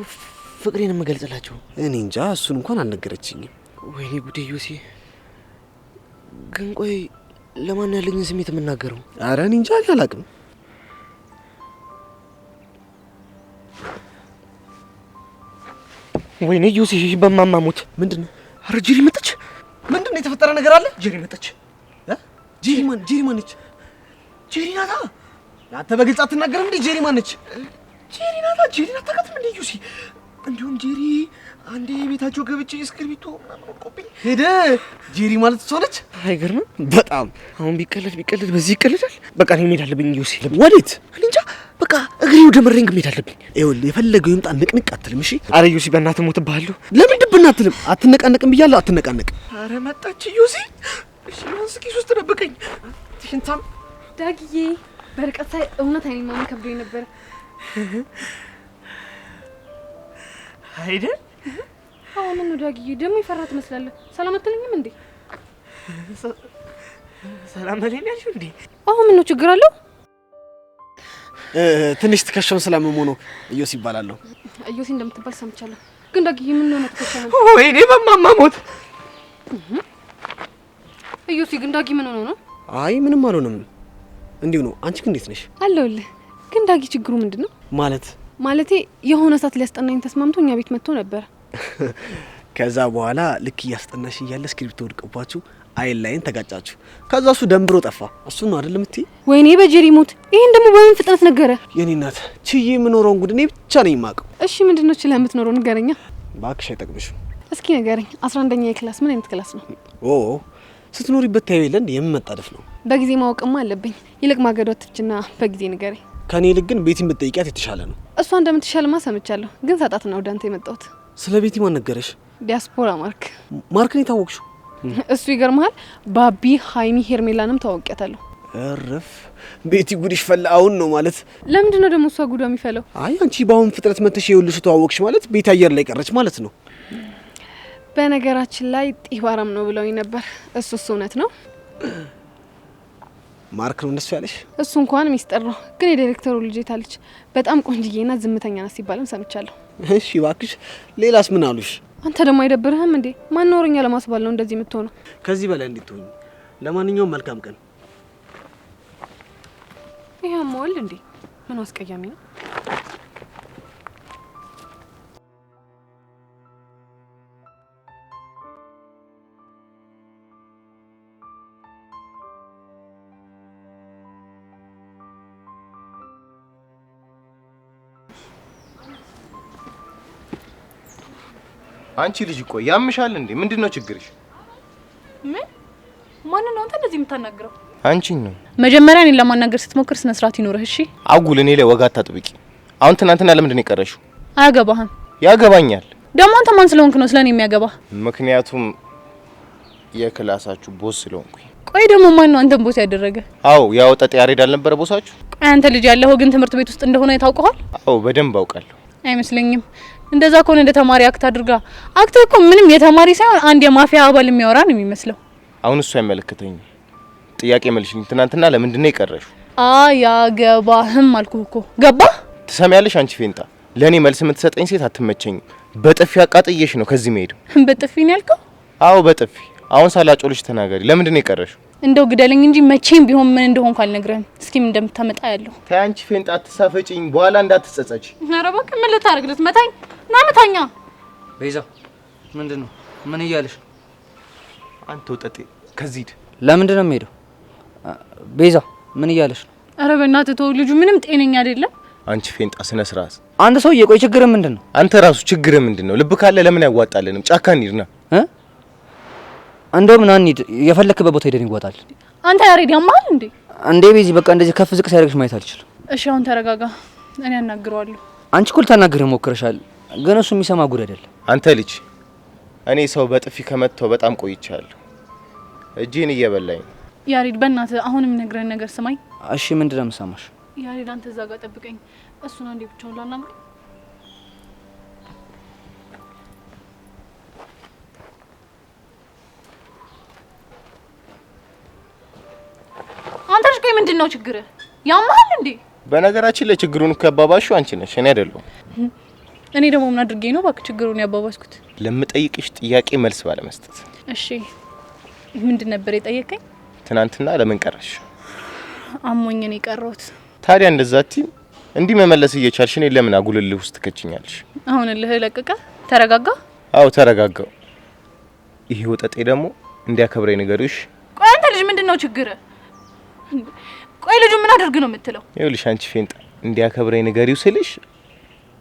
ፍቅሬን የምገልጽላቸው? እኔ እንጃ፣ እሱን እንኳን አልነገረችኝም። ወይኔ ጉዴ ዩሲ። ግን ቆይ ለማን ያለኝን ስሜት የምናገረው? ኧረ እኔ እንጃ፣ አላውቅም። ወይኔ ዮሲ በማማሙት ምንድነው? አረ ጄሪ መጣች። ምንድነው የተፈጠረ ነገር አለ? ጄሪ መጣች። ጄሪ ማነች? ጄሪ ናታ። አንተ በግልጽ አትናገርም እንዴ? ጄሪ ማነች? ጄሪ ናታ። ጄሪ ናታ አታውቃትም እንዴ ዮሲ? እንዲሁም ጄሪ አንዴ ቤታቸው ገብቼ እስክሪብቶ ምናምን ወድቆብኝ ሄደ። ጄሪ ማለት እሷ ነች። አይገርምም? በጣም አሁን ቢቀለድ በዚህ ይቀለዳል። በቃ እኔ መሄድ አለብኝ ዮሲ። ወዴት? እኔ እንጃ። በቃ እግሬ ወደ መሬንግ መሄድ አለብኝ። ይኸውልህ የፈለገው ይምጣ፣ ንቅንቅ አትልም። እሺ? አረ ዮሲ በእናትህ ሞትብሃለሁ። ለምን ድብና አትልም? አትነቃነቅም ብያለሁ፣ አትነቃነቅ። አረ መጣች ዮሲ። እሺ ማንስ ኪስ ውስጥ ደብቀኝ። ትሽንታም ዳግዬ በርቀት ሳይ እውነት አይኔ ማመን ከብዶኝ ነበር። አይደል? አሁን ነው ዳግዬ ደግሞ ይፈራ ትመስላለህ። ሰላም አትለኝም እንዴ? ሰላም አለኝ ያልሽው እንዴ? አሁን ምን ነው ችግር አለው? ትንሽ ትከሻውን ስላመመው ነው። እዮሲ ይባላለሁ። እዮሲ እንደምትባል ሰምቻለሁ። ግን ዳግዬ ምን ነው ትከሻው? ወይኔ በማማሞት እዮሲ ግን ዳጊ ምን ሆኖ ነው? አይ ምንም አልሆነም፣ እንዲሁ ነው። አንቺ ግን እንዴት ነሽ? አለሁልህ። ግን ዳጊ ችግሩ ምንድነው? ማለቴ የሆነ ሰዓት ሊያስጠናኝ ተስማምቶ እኛ ቤት መጥቶ ነበር። ከዛ በኋላ ልክ እያስጠናሽ እያለ እስክሪብቶ ወድቆባችሁ አይን ላይን ተጋጫችሁ። ከዛ እሱ ደንብሮ ጠፋ። እሱ ነው አይደል የምትይ? ወይኔ በጄሪ ሞት! ይሄን ደግሞ በምን ፍጥነት ነገረ? የኔ እናት ችዬ የምኖረውን ጉድ እኔ ብቻ ነኝ የማውቀው። እሺ ምንድነው ችለህ የምትኖረው? ንገረኛ። እባክሽ አይጠቅምሽም። እስኪ ንገረኝ። 11ኛ ክላስ ምን አይነት ክላስ ነው? ስትኖሪበት ታየው የለ እንዴ? የምመጣደፍ ነው። በጊዜ ማወቅማ አለብኝ። ይልቅ ማገዶ ትችና በጊዜ ንገረኝ። ከኔ ይልቅ ግን ቤቲን ብትጠይቂያት የተሻለ ነው። እሷ እንደምትሻልማ ሰምቻለሁ። ግን ሳጣት ነው ወደ አንተ የመጣሁት። ስለ ቤቲ ማን ነገረሽ? ዲያስፖራ ማርክን የታወቅሽው? እሱ ይገርምሃል። ባቢ ሃይሚ ሄርሜላንም ታወቂያታለሁ። እረፍ ቤቲ ጉድሽ ፈላ። አሁን ነው ማለት? ለምንድን ነው ደግሞ እሷ ጉዷ የሚፈለው? አይ አንቺ በአሁን ፍጥረት መተሽ የውልሽ ተዋወቅሽ ማለት ቤቲ አየር ላይ ቀረች ማለት ነው። በነገራችን ላይ ጢባራም ነው ብለውኝ ነበር። እሱስ እውነት ነው? ማርክ ነው እንደሱ ያለሽ? እሱ እንኳን ሚስጥር ነው። ግን የዳይሬክተሩ ልጅ ታለች በጣም ቆንጅዬና ዝምተኛ ናት ሲባልም ሰምቻለሁ። እሺ እባክሽ ሌላስ ምን አሉሽ? አንተ ደግሞ አይደብርህም እንዴ? ማን ኖርኛ ለማስባል ነው እንደዚህ የምትሆነው? ከዚህ በላይ እንድትሆኝ። ለማንኛውም መልካም ቀን። ይሄ አሞል እንዴ? ምን አስቀያሚ ነው? አንቺ ልጅ ቆይ ያምሻል እንዴ? ምንድነው ችግርሽ? ምን? ማን ነው አንተ እንደዚህ የምታናግረው? አንቺን ነው። መጀመሪያ እኔን ለማናገር ስትሞክር ስነ ስርዓት ይኖርህ እሺ? አጉል እኔ ላይ ወጋ አታጥብቂ። አሁን ትናንትና ለምንድን ነው የቀረሽው? አያገባህም። ያገባኛል። ደግሞ አንተ ማን ስለሆንክ ነው ስለኔ የሚያገባ? ምክንያቱም የክላሳችሁ ቦስ ስለሆንኩኝ። ቆይ ደግሞ ማን ነው አንተን ቦስ ያደረገ? አዎ ያው ጠጥ ያሬድ አልነበረ ቦሳችሁ? ቆይ አንተ ልጅ ያለኸው ግን ትምህርት ቤት ውስጥ እንደሆነ ታውቀዋል? አዎ በደንብ አውቃለሁ። አይመስለኝም። እንደዛ ከሆነ እንደ ተማሪ አክት አድርጋ አክት እኮ ምንም የተማሪ ሳይሆን አንድ የማፊያ አባል የሚያወራ ነው የሚመስለው። አሁን እሱ አይመለከተኝም። ጥያቄ መልሽልኝ። ትናንትና ለምንድን ነው የቀረሽው? አያገባህም አልኩህ እኮ። ገባ? ትሰሚያለሽ አንቺ ፌንጣ፣ ለኔ መልስ የምትሰጠኝ ሴት አትመቸኝም። በጥፊ አቃጥዬሽ ነው ከዚህ መሄዱ። በጥፊ ነው ያልከው? አዎ በጥፊ። አሁን ሳላጮልሽ ተናገሪ። ለምንድን ነው የቀረሽው? እንደው ግደለኝ እንጂ መቼም ቢሆን ምን እንደሆንኩ አልነግርህም። እስኪ ምን እንደምታመጣ ያለው። ተይ አንቺ ፌንጣ አትሳፈጪኝ፣ በኋላ እንዳትጸጸች። ኧረ እባክህ ምን ልታረግ? ልትመታኝ? ና መታኛ። ቤዛ ምንድነው? ምን እያለሽ? አንተ ወጠጤ ከዚህ ሂድ። ለምንድን ነው የምሄደው? ቤዛ ምን እያለሽ ነው? ኧረ በእናትህ ተው፣ ልጁ ምንም ጤነኛ አይደለም። አንቺ ፌንጣ ስነ ስርዓት። አንድ ሰው የቆይ ችግር ምንድነው? አንተ ራሱ ችግር ምንድነው? ልብ ካለ ለምን አይዋጣልንም? ጫካ እንሂድና እንደውም ና እንሂድ። የፈለክበት ቦታ ሄደን ይዋጣል። አንተ ያሬድ ያማል እንዴ? እንዴ ቤዚ በቃ እንደዚህ ከፍ ዝቅ ሲያደርግሽ ማየት አልችልም። እሺ አሁን ተረጋጋ፣ እኔ አናግረዋለሁ። አንቺ እኮ ልታናግረው ሞክረሻል፣ ግን እሱ የሚሰማ ጉድ አይደለም። አንተ ልጅ እኔ ሰው በጥፊ ከመታው በጣም ቆይቻለሁ። እጄን እየበላኝ ነው። ያሬድ በእናትህ አሁንም ነግረን ነገር ስማኝ። እሺ ምንድን ነው የምሰማሽ? ያሬድ አንተ እዛ ጋር ጠብቀኝ። እሱን አንዴ ብቻውን ላናግረው። አንተ ልጅ ቆይ ምንድነው ችግር? ያማል እንዴ? በነገራችን ላይ ችግሩን ከባባሽው አንቺ ነሽ፣ እኔ አይደለሁም። እኔ ደግሞ ምን አድርጌ ነው እባክህ ችግሩን ያባባስኩት? ለምጠይቅሽ ጥያቄ መልስ ባለመስጠት። እሺ ምንድን ነበር የጠየቀኝ? ትናንትና ለምን ቀረሽ? አሞኝ ነው የቀረሁት። ታዲያ እንደዛ አትይም? እንዲህ መመለስ እየቻልሽ እኔ ለምን አጉልልህ ውስጥ ትከችኛለሽ? አሁን ልህ ለቀቀ ተረጋጋ? አዎ ተረጋጋው። ይሄ ወጠጤ ደግሞ እንዲያከብረኝ ንገሪሽ። ቆይ አንተ ልጅ ምንድነው ችግር? ቆይ ልጁ ምን አድርግ ነው የምትለው? ይኸውልሽ አንቺ ፌንጣ እንዲያከብረኝ ንገሪው ስልሽ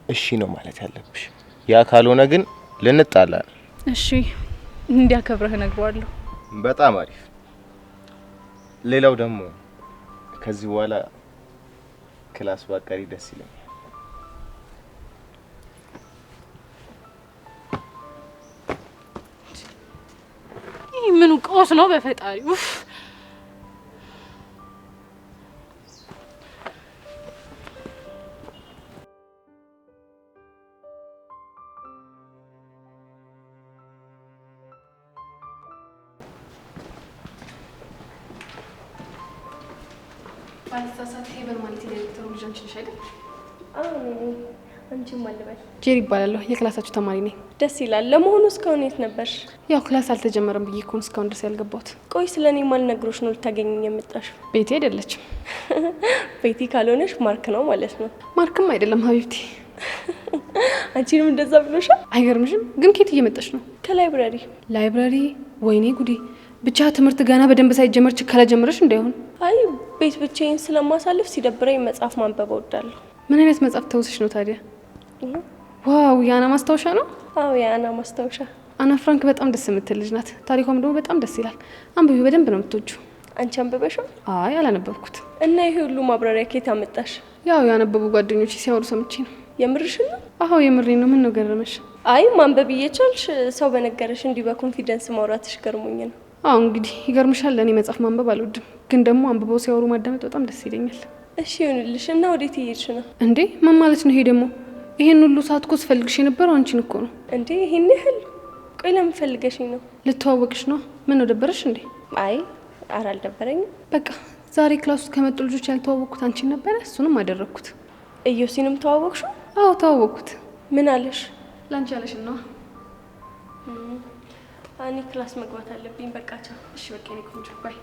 እሺ ነው ማለት ያለብሽ። ያ ካልሆነ ግን ልንጣላ። እሺ እንዲያከብረህ እነግረዋለሁ። በጣም አሪፍ። ሌላው ደግሞ ከዚህ በኋላ ክላስ ባቀሪ ደስ ይለኛል። ይሄ ምኑ ቀውስ ነው በፈጣሪ? ኡፍ ባልተሳሳት ሄቨን ማለት የዳይሬክተሩ ልጅ አንቺ ነሽ አይደል? አዎ ነኝ። አንቺም አልበል። ጄሪ ይባላለሁ። የክላሳችሁ ተማሪ ነኝ። ደስ ይላል። ለመሆኑ እስካሁን የት ነበርሽ? ያው ክላስ አልተጀመረም ብዬ እኮ እስካሁን ድረስ ያልገባሁት። ቆይ ስለኔ ማን ነግሮሽ ነው ልታገኘኝ የመጣሽው? ቤቴ አይደለችም። ቤቲ ካልሆነሽ ማርክ ነው ማለት ነው። ማርክም አይደለም ሀቢብቲ። አንቺንም እንደዛ ብሎሻል? አይገርምሽም? ግን ከየት እየመጣሽ ነው? ከላይብራሪ። ላይብራሪ? ወይኔ ጉዴ! ብቻ ትምህርት ገና በደንብ ሳይጀመር ችከላ ጀምረሽ እንዳይሆን። አይ ቤት ብቻዬን ስለማሳልፍ ሲደብረኝ መጽሐፍ ማንበብ እወዳለሁ። ምን አይነት መጽሐፍ ተውስሽ ነው ታዲያ? ዋው የአና ማስታወሻ ነው? አዎ የአና ማስታወሻ። አና ፍራንክ በጣም ደስ የምትል ልጅ ናት። ታሪኳም ደግሞ በጣም ደስ ይላል። አንብቢ፣ በደንብ ነው የምትወጂው። አንቺ አንብበሽው? አይ አላነበብኩት። እና ይሄ ሁሉ ማብራሪያ ከየት አመጣሽ? ያው ያነበቡ ጓደኞች ሲያወሩ ሰምቼ ነው። የምርሽን ነው? አዎ የምሬን ነው። ምን ነው ገረመሽ? አይ ማንበብ እየቻልሽ ሰው በነገረሽ እንዲህ በኮንፊደንስ ማውራትሽ ገርሞኝ ነው። አዎ እንግዲህ ይገርምሻል። ለእኔ መጽሐፍ ማንበብ አልወድም፣ ግን ደግሞ አንብበው ሲያወሩ ማዳመጥ በጣም ደስ ይለኛል። እሺ ይሁንልሽ። እና ወዴት እየሄድሽ ነው? እንዴ ምን ማለት ነው ይሄ ደግሞ? ይሄን ሁሉ ሰዓት እኮ ስፈልግሽ የነበረው አንቺን እኮ ነው። እንዴ ይሄን ያህል? ቆይ ለምን ፈልገሽኝ ነው? ልተዋወቅሽ ነው። ምን ነው ደበረሽ እንዴ? አይ ኧረ አልደበረኝም። በቃ ዛሬ ክላስ ውስጥ ከመጡ ልጆች ያልተዋወቅኩት አንቺን ነበረ። እሱንም አደረግኩት። እዮሲንም ተዋወቅሽው? አዎ ተዋወቅኩት። ምን አለሽ? ላንቺ ያለሽ ነው። እኔ ክላስ መግባት አለብኝ። በቃ ቻው። እሺ በቃ እኔ ቆንጆ ባይ።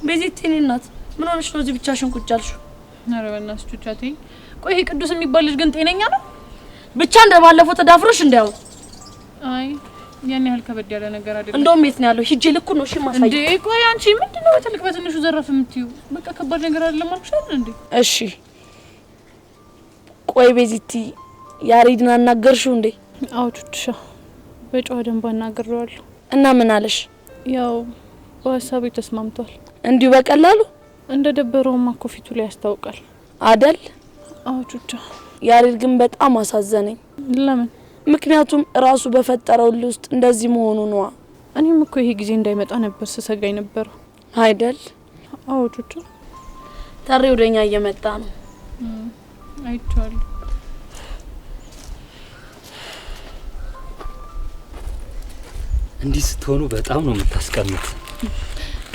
ቤዚት የኔ እናት ምን ሆነሽ ነው እዚህ ብቻሽን ቁጭ ያልሽው? ኧረ በእናትሽ ቹቻቴ። ቆይ ይሄ ቅዱስ የሚባል ልጅ ግን ጤነኛ ነው? ብቻ እንደባለፈው ተዳፍሮሽ እንዳው። አይ ያን ያህል ከበድ ያለ ነገር አይደለም። እንደውም የት ነው ያለው? ሂጄ ልኩ ነው እሺ ማሳይ። እንዴ ቆይ አንቺ ምንድነው በትልቅ በትንሹ ዘረፍ የምትዩ? በቃ ከባድ ነገር አይደለም አልኩሽ አይደል እንዴ? እሺ ቆይ ቤዚቲ ያሬድን አናገርሽው እንዴ? አዎ ቹቻ በጨዋ ደንብ አናግሬዋለሁ። እና ምን አለሽ? ያው በሀሳቤ ተስማምቷል። እንዲሁ በቀላሉ እንደ ደበረውማ እኮ ፊቱ ላይ ያስታውቃል አደል? አዎ ቹቻ። ያሬድ ግን በጣም አሳዘነኝ። ለምን? ምክንያቱም ራሱ በፈጠረው ውስጥ እንደዚህ መሆኑ ነው። እኔም እኮ ይሄ ጊዜ እንዳይመጣ ነበር ስሰጋኝ ነበረው አይደል? አዎ ቹቻ። ታሬ ወደኛ እየመጣ ነው። አይቻለሁ። እንዲህ ስትሆኑ በጣም ነው የምታስቀምጥ።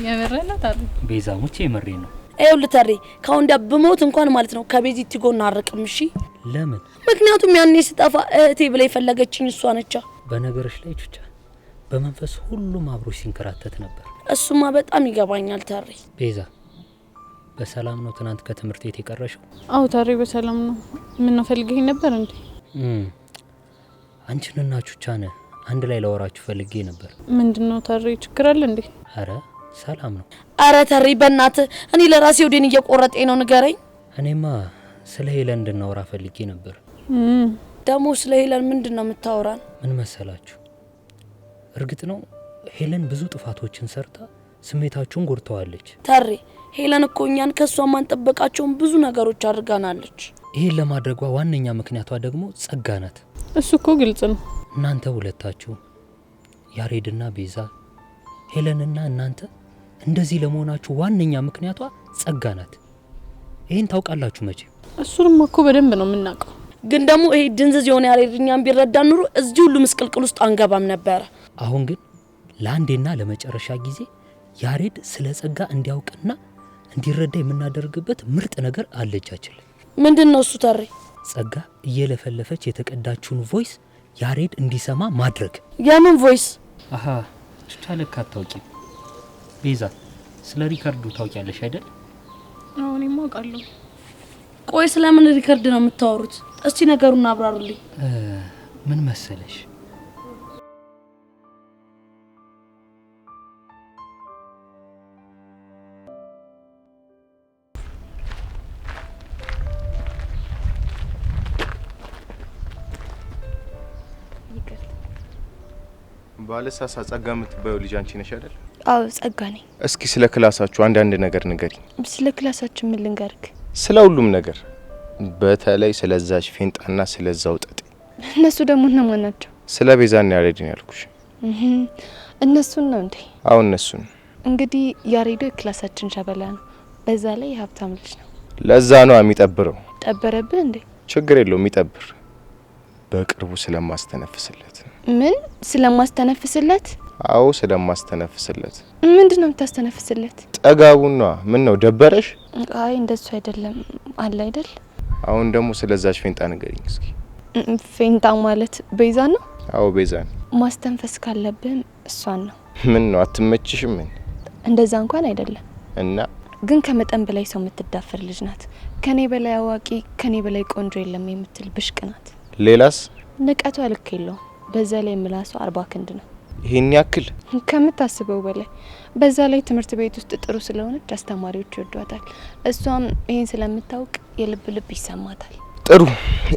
የምሬን ነው ታሪ። ቤዛሙቼ የምሬ ነው። ይኸውልህ ታሪ ካሁን ዳ በሞት እንኳን ማለት ነው ከቤዚቲ ጎን አርቅም። እሺ ለምን? ምክንያቱም ያኔ ስጠፋ እህቴ ብላ የፈለገችኝ እሷ ነቻ። በነገርሽ ላይ ቹቻ በመንፈስ ሁሉም አብሮሽ ሲንከራተት ነበር። እሱማ በጣም ይገባኛል ታሪ። ቤዛ በሰላም ነው ትናንት ከትምህርት ቤት የቀረሽው? አዎ ታሪ በሰላም ነው። ምን ነው ፈልገኝ ነበር እንዴ? አንቺንና ቹቻን አንድ ላይ ላወራችሁ ፈልጌ ነበር። ምንድነው ታሪ? ችግር አለ እንዴ? አረ ሰላም ነው። አረ ታሪ በእናት እኔ ለራሴ ወዴን እየቆረጠኝ ነው። ንገረኝ። እኔማ ስለ ሄለን እንድናወራ ፈልጌ ነበር። ደግሞ ስለ ሄለን ምንድነው የምታወራን? ምን መሰላችሁ? እርግጥ ነው ሄለን ብዙ ጥፋቶችን ሰርታ ስሜታችሁን ጎድተዋለች። ታሪ ሄለን እኮ እኛን ከሷ ማንጠበቃቸውን ብዙ ነገሮች አድርጋናለች። ይሄን ለማድረጓ ዋነኛ ምክንያቷ ደግሞ ጸጋ ናት። እሱ እኮ ግልጽ ነው። እናንተ ሁለታችሁ ያሬድና ቤዛ፣ ሄለንና እናንተ እንደዚህ ለመሆናችሁ ዋነኛ ምክንያቷ ጸጋ ናት። ይሄን ታውቃላችሁ መቼ? እሱንም እኮ በደንብ ነው የምናውቀው። ግን ደግሞ ይሄ ድንዝዝ የሆነ ያሬድኛን ቢረዳ ኑሮ እዚህ ሁሉ ምስቅልቅል ውስጥ አንገባም ነበር። አሁን ግን ለአንዴና ለመጨረሻ ጊዜ ያሬድ ስለ ጸጋ እንዲያውቅና እንዲረዳ የምናደርግበት ምርጥ ነገር አለቻችን። ምንድነው እሱ ታሪ? ጸጋ እየለፈለፈች የተቀዳችውን ቮይስ ያሬድ እንዲሰማ ማድረግ። የምን ቮይስ? አሃ ቻለካ አታውቂም። ቤዛ ስለ ሪካርዱ ታውቂያለሽ አይደል? አዎ እኔማ አውቃለሁ። ቆይ ስለምን ሪካርድ ነው የምታወሩት? እስቲ ነገሩን አብራሩልኝ። ምን መሰለሽ ባለሳሳ ጸጋ የምትባየው ልጅ አንቺ ነሽ አይደል? አዎ ጸጋ ነኝ። እስኪ ስለ ክላሳችሁ አንዳንድ ነገር ንገሪኝ። ስለ ክላሳችን ምን ልንገርክ? ስለ ሁሉም ነገር፣ በተለይ ስለዛች ፌንጣና ስለዛው ጠጤ። እነሱ ደግሞ እነማን ናቸው? ስለ ቤዛና ያሬድ ነው ያልኩሽ። እነሱን ነው እንዴ? አዎ እነሱን። እንግዲህ ያሬዶ የክላሳችን ሸበላ ነው። በዛ ላይ የሀብታም ልጅ ነው። ለዛ ነው የሚጠብረው። ጠበረብህ እንዴ? ችግር የለውም የሚጠብር። በቅርቡ ስለማስተነፍስለት። ምን ስለማስተነፍስለት? አዎ ስለማስተነፍስለት። ምንድነው የምታስተነፍስለት? ጠጋቡና ምን ነው ደበረሽ? አይ እንደሱ አይደለም አለ አይደል? አሁን ደግሞ ስለዛች ፌንጣ ንገሪኝ እስኪ። ፌንጣ ማለት ቤዛ ነው? አዎ ቤዛ ነው። ማስተንፈስ ካለብህ እሷን ነው። ምን ነው አትመችሽም? ምን እንደዛ እንኳን አይደለም እና ግን ከመጠን በላይ ሰው የምትዳፈር ልጅ ናት። ከኔ በላይ አዋቂ ከኔ በላይ ቆንጆ የለም የምትል ብሽቅ ናት። ሌላስ? ንቀቷ ልክ የለውም። በዛ ላይ ምላሷ 40 ክንድ ነው። ይሄን ያክል? ከምታስበው በላይ። በዛ ላይ ትምህርት ቤት ውስጥ ጥሩ ስለሆነች አስተማሪዎች ይወዷታል። እሷም ይሄን ስለምታውቅ የልብ ልብ ይሰማታል። ጥሩ፣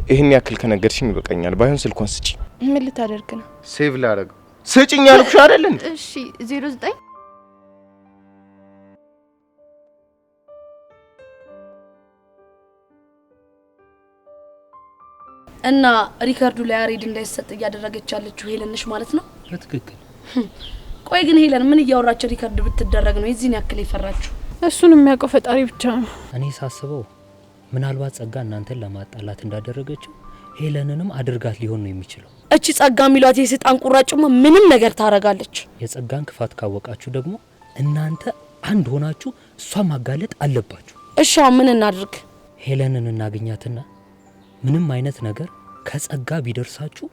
ይሄን ያክል ከነገርሽኝ ይበቃኛል። ባይሆን ስልኳን ስጪ። ምን ልታደርግ ነው? ሴቭ ላደርግ። ስጪኝ አልኩሽ አይደል? እሺ 09 እና ሪካርዱ ላይ ያሬድ እንዳይሰጥ እያደረገች ያለችው ሄለን ነሽ ማለት ነው? በትክክል። ቆይ ግን ሄለን ምን እያወራች ሪካርድ ብትደረግ ነው የዚህን ያክል የፈራችሁ? እሱን የሚያውቀው ፈጣሪ ብቻ ነው። እኔ ሳስበው ምናልባት ጸጋ እናንተን ለማጣላት እንዳደረገችው ሄለንንም አድርጋት ሊሆን ነው የሚችለው። እቺ ጸጋ የሚሏት የሰይጣን ቁራጭማ ምንም ነገር ታረጋለች። የጸጋን ክፋት ካወቃችሁ ደግሞ እናንተ አንድ ሆናችሁ እሷን ማጋለጥ አለባችሁ። እሺ ምን እናድርግ? ሄለንን እናገኛትና ምንም አይነት ነገር ከጸጋ ቢደርሳችሁ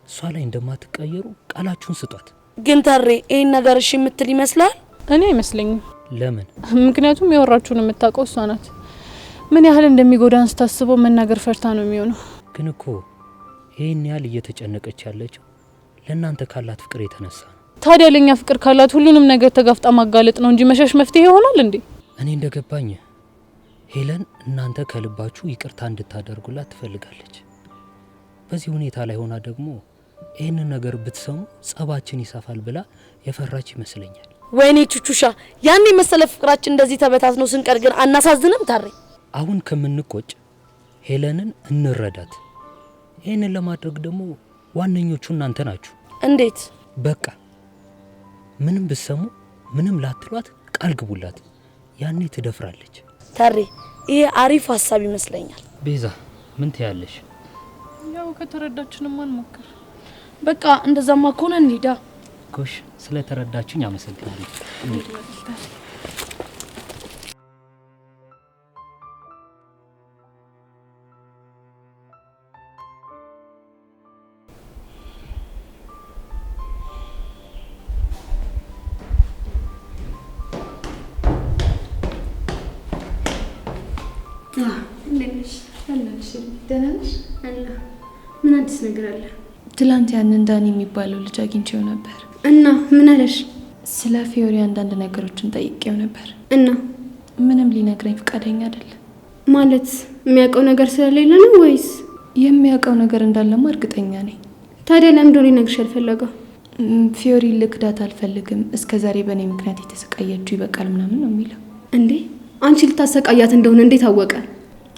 እሷ ላይ እንደማትቀየሩ ቃላችሁን ስጧት። ግን ተሬ ይሄን ነገር እሺ የምትል ይመስላል? እኔ አይመስለኝም። ለምን? ምክንያቱም ያወራችሁን የምታውቀው እሷ ናት። ምን ያህል እንደሚጎዳን ስታስበው መናገር ፈርታ ነው የሚሆነው። ግን እኮ ይሄን ያህል እየተጨነቀች ያለችው ለእናንተ ካላት ፍቅር የተነሳ ነው። ታዲያ ለኛ ፍቅር ካላት ሁሉንም ነገር ተጋፍጣ ማጋለጥ ነው እንጂ መሸሽ መፍትሄ ይሆናል እንዴ? እኔ እንደገባኝ ሄለን እናንተ ከልባችሁ ይቅርታ እንድታደርጉላት ትፈልጋለች። በዚህ ሁኔታ ላይ ሆና ደግሞ ይህንን ነገር ብትሰሙ ጸባችን ይሰፋል ብላ የፈራች ይመስለኛል። ወይኔ ቹቹሻ፣ ያኔ መሰለ ፍቅራችን እንደዚህ ተበታትኖ ስንቀር ግን አናሳዝንም? ታሬ አሁን ከምንቆጭ ሄለንን እንረዳት። ይህንን ለማድረግ ደግሞ ዋነኞቹ እናንተ ናችሁ። እንዴት? በቃ ምንም ብትሰሙ ምንም ላትሏት ቃል ግቡላት። ያኔ ትደፍራለች። ታሬ ይሄ አሪፍ ሀሳብ ይመስለኛል። ቤዛ ምን ትያለሽ? ያው ከተረዳችንም አንሞክር። በቃ እንደዛማ ከሆነ እንሂዳ። ጎሽ፣ ስለተረዳችሁኝ አመሰግናለሁ። ምን አዲስ ነገር አለ? ትላንት ያንን ዳኒ የሚባለው ልጅ አግኝቼው ነበር። እና ምን አለሽ? ስለ ፊዮሪ አንዳንድ ነገሮችን ጠይቄው ነበር እና ምንም ሊነግረኝ ፈቃደኛ አይደለም። ማለት የሚያውቀው ነገር ስለሌለ ነው ወይስ? የሚያውቀው ነገር እንዳለማ እርግጠኛ ነኝ። ታዲያ ለምን እንደሆነ ይነግርሽ አልፈለገው? ፊዮሪ ልክዳት አልፈልግም፣ እስከዛሬ በእኔ ምክንያት የተሰቃየችው ይበቃል ምናምን ነው የሚለው። እንዴ አንቺ ልታሰቃያት እንደሆነ እንዴት አወቀ?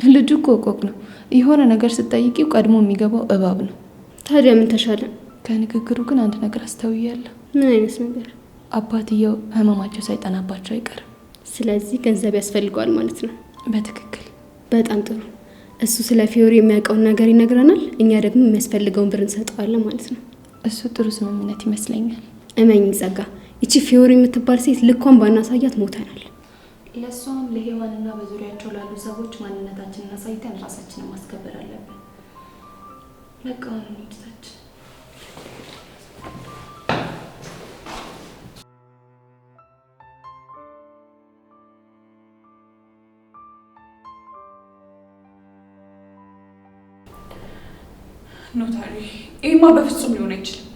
ልጁ እኮ ቆቅ ነው። የሆነ ነገር ስትጠይቂው ቀድሞ የሚገባው እባብ ነው። ታዲያ ምን ተሻለ? ከንግግሩ ግን አንድ ነገር አስተውያለሁ። ምን አይነት ነገር? አባትየው ህመማቸው ሳይጠናባቸው አይቀርም። ስለዚህ ገንዘብ ያስፈልገዋል ማለት ነው። በትክክል። በጣም ጥሩ። እሱ ስለ ፊዮሪ የሚያውቀውን ነገር ይነግረናል፣ እኛ ደግሞ የሚያስፈልገውን ብር እንሰጠዋለን ማለት ነው። እሱ ጥሩ ስምምነት ይመስለኛል። እመኝ ጸጋ፣ ይቺ ፊዮሪ የምትባል ሴት ልኳን ባናሳያት ሞተናል። ለሷም ለሄዋንና በዙሪያቸው ላሉ ሰዎች ማንነታችንን አሳይተን ራሳችንን ማስከበር አለብን። በቃ ነው እንድታች ኖታሪ ይሄማ በፍጹም ሊሆን አይችልም።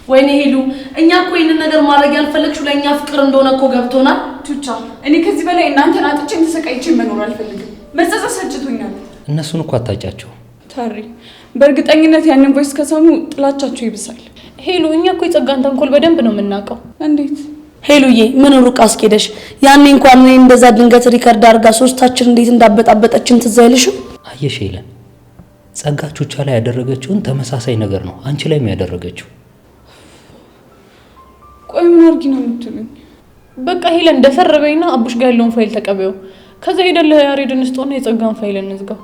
ወይኔ ሄሉ እኛ እኮ ይሄንን ነገር ማድረግ ያልፈለግሽው ለእኛ ፍቅር እንደሆነ እኮ ገብቶናል። ቱቻ እኔ ከዚህ በላይ እናንተን አጥቼ ተሰቃይቼ መኖር አልፈልግም። መጸጸት ሰጭቶኛል። እነሱን እኮ አታጫቸው ታሪ። በእርግጠኝነት ያንን ቮይስ ከሰሙ ጥላቻቸው ይብሳል። ሄሉ እኛ እኮ የጸጋን ተንኮል በደንብ ነው የምናውቀው። እንዴት ሄሉዬ ምን ሩቅ አስኬደሽ? ያኔ እንኳን እኔ እንደዛ ድንገት ሪከርድ አድርጋ ሶስታችን እንዴት እንዳበጣበጠችን ትዝ አይልሽም? አየሽ ሄለን፣ ጸጋ ቹቻ ላይ ያደረገችውን ተመሳሳይ ነገር ነው አንቺ ላይም ያደረገችው። ቆይ ምን አድርጊ ነው የምትሉኝ? በቃ ሄለን እንደፈረበኝና አቡሽ ጋር ያለውን ፋይል ተቀበዩ። ከዛ ሄደን ለያሬድን ስጦና የጸጋን ፋይል እንዝጋው።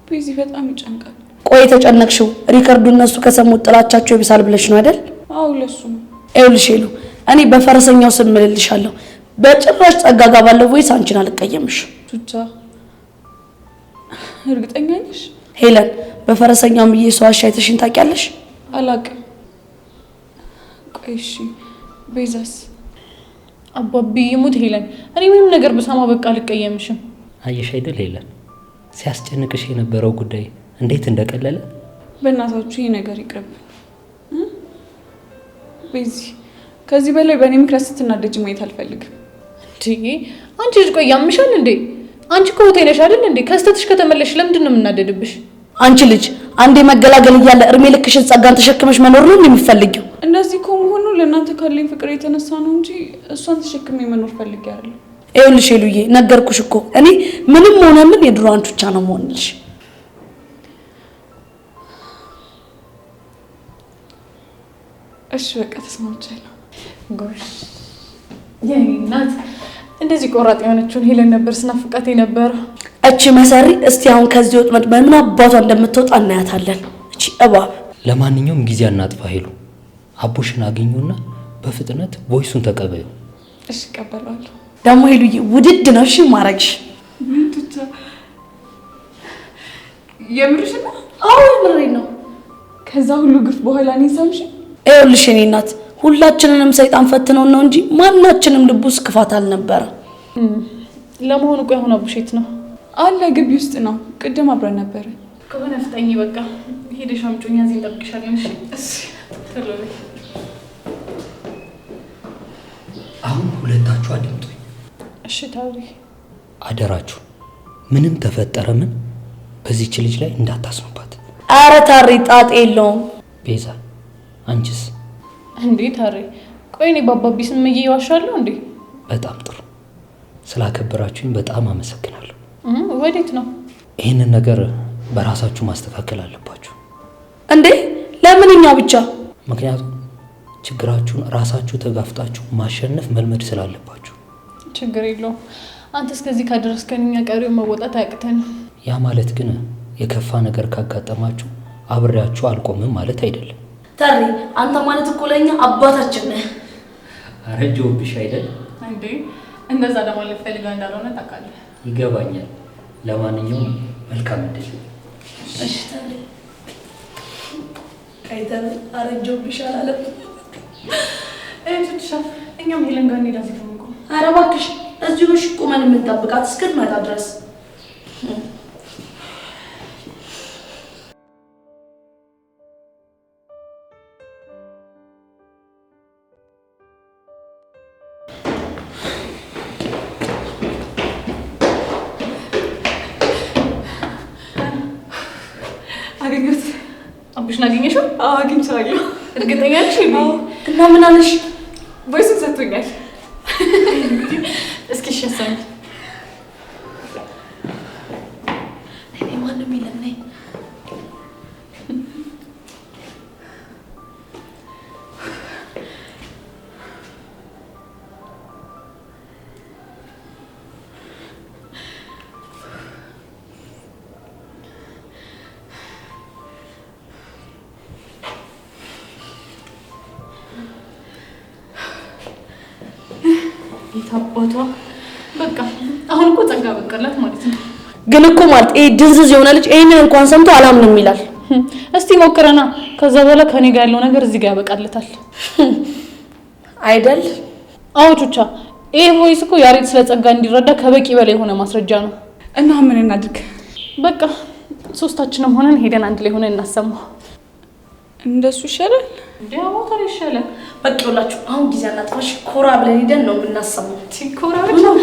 ቤዚ በጣም ይጨንቃል። ቆይ የተጨነቅሽው ሪከርዱ እነሱ ከሰሙት ጥላቻቸው ይብሳል ብለሽ ነው አይደል? አዎ ለሱ ነው። ይኸውልሽ ሄሉ እኔ በፈረሰኛው ስም እልልሻለሁ። በጭራሽ ጸጋ ጋር ባለው ቮይስ አንቺን አልቀየምሽ። ቱቻ እርግጠኛ ነሽ? ሄለን በፈረሰኛው ምዬ ሰው አሻይተሽን ታውቂያለሽ? አላውቅም። ቆይ እሺ ቤዛስ? አባቢ ይሙት ሄለን፣ እኔ ምንም ነገር ብሰማ በቃ አልቀየምሽም። አየሽ አይደል ሄለን፣ ሲያስጨንቅሽ የነበረው ጉዳይ እንዴት እንደቀለለ። በእናታችሁ ይሄ ነገር ይቅርብ። ቤዚ ከዚህ በላይ በእኔ ምክንያት ስትናደጅ ማየት አልፈልግም። እንዴ አንቺ ልጅ ቆይ ያምሻል እንዴ? አንቺ እኮ ሆቴል ነሽ አይደል እንዴ? ከስተትሽ ከተመለሽ ለምንድን ነው የምናደድብሽ? አንቺ ልጅ አንዴ መገላገል እያለ እርሜ ልክሽን ጸጋን ተሸክመሽ መኖር ነው እንደምትፈልጊው? እንደዚህ ከመሆኑ ለእናንተ ካለኝ ፍቅር የተነሳ ነው እንጂ እሷን ተሸክሜ መኖር ፈልጌ አይደለም። ይኸውልሽ ሄሉዬ ነገርኩሽ እኮ እኔ ምንም ሆነ ምን የድሮ አንቺ ብቻ ነው የምሆንልሽ። እሺ በቃ ተስማምቻለሁ። ጎሽ የኔ እናት፣ እንደዚህ ቆራጥ የሆነችውን ሄለን ነበር ስናፍቃት የነበረው። እቺ መሰሪ እስቲ አሁን ከዚህ ወጥመድ በምን አባቷ እንደምትወጣ እናያታለን። እቺ እባብ። ለማንኛውም ጊዜ አናጥፋ ሄሉ፣ አቡሽን አገኙና በፍጥነት ቮይሱን ተቀበዩ። እሺ እቀበላለሁ። ደግሞ ሄሉዬ ውድድ ነው እሺ ማረግሽ። ምን ትቻ የምርሽ ነው? አዎ የምሬን ነው። ከዛ ሁሉ ግፍ በኋላ እኔ ሳምሽ? ይኸውልሽ የኔ እናት ሁላችንንም ሰይጣን ፈትነው ነው እንጂ ማናችንም ልቡ ውስጥ ክፋት አልነበረም። ለመሆኑ ቆይ አሁን አቡሽ የት ነው? አለ ግቢ ውስጥ ነው። ቅድም አብረን ነበር። ከሆነ ፍጠኝ በቃ ሄደሽ አምጪኝ፣ እዚህ እንጠብቅሻለን። እሺ እሺ ቶሎ በይ። አሁን ሁለታችሁ አድምጡኝ። እሺ ታውሪ። አደራችሁ ምንም ተፈጠረ ምን በዚህች ልጅ ላይ እንዳታስኑባት። አረ ታሪ ጣጥ የለውም። ቤዛ አንቺስ? እንዴ ታሪ ቆይ እኔ ባባቢ ስም እየዋሻለሁ እንዴ? በጣም ጥሩ ስላከበራችሁኝ በጣም አመሰግናለሁ። ወዴት ነው? ይህንን ነገር በራሳችሁ ማስተካከል አለባችሁ። እንዴ ለምን እኛ ብቻ? ምክንያቱም ችግራችሁን ራሳችሁ ተጋፍጣችሁ ማሸነፍ መልመድ ስላለባችሁ። ችግር የለውም። አንተ እስከዚህ ካደረስከን እኛ ቀሪው መወጣት አያቅተን። ያ ማለት ግን የከፋ ነገር ካጋጠማችሁ አብሬያችሁ አልቆምም ማለት አይደለም። ታሪ አንተ ማለት እኮ ለኛ አባታችን ነህ። አረጀውብሽ አይደል እንዴ? እንደዛ ለማለት ፈልጋ እንዳልሆነ ታውቃለህ። ይገባኛል። ለማንኛውም መልካም እድል። እሺ ታሪ አይተን አረጀውብሽ አላለም። ትንሽ እኛም ሄለን ጋር እንሄዳለን። ኧረ እባክሽ እዚሁ በሽ ቁመን የምንጠብቃት እስክትመጣ ድረስ። አገኘሁት። አቡሽን አገኘሽው? አዎ አግኝቼዋለሁ። እርግጠኛ ነሽ? እና ምን አለሽ? ቮይሱን ሰጥቶኛል። እስኪ ሸሰኝ። እኔ ማንም የለም ነኝ። አባቷ በቃ አሁን እኮ ጸጋ በቃላት ማለት ነው። ግን እኮ ማለት ይሄ ድንዝዝ የሆነ ልጅ ይሄንን እንኳን ሰምቶ አላምንም ይላል። እስቲ ሞክረና ከዛ በኋላ ከኔ ጋር ያለው ነገር እዚህ ጋር ያበቃለታል አይደል? አዎ ቹቻ፣ ይሄ ቮይስ እኮ ያሬድ ስለ ጸጋ እንዲረዳ ከበቂ በላይ የሆነ ማስረጃ ነው። እና ምን እናድርግ? በቃ ሶስታችንም ሆነን ሄደን አንድ ላይ ሆነን እናሰማው። እንደሱ ይሻላል። እንዲያው ታዲያ ይሻላል። በቃ ይኸውላችሁ አሁን ጊዜ አናጥፋሽ፣ ኮራ ብለን ሄደን ነው የምናሰማው። ኮራ ብለን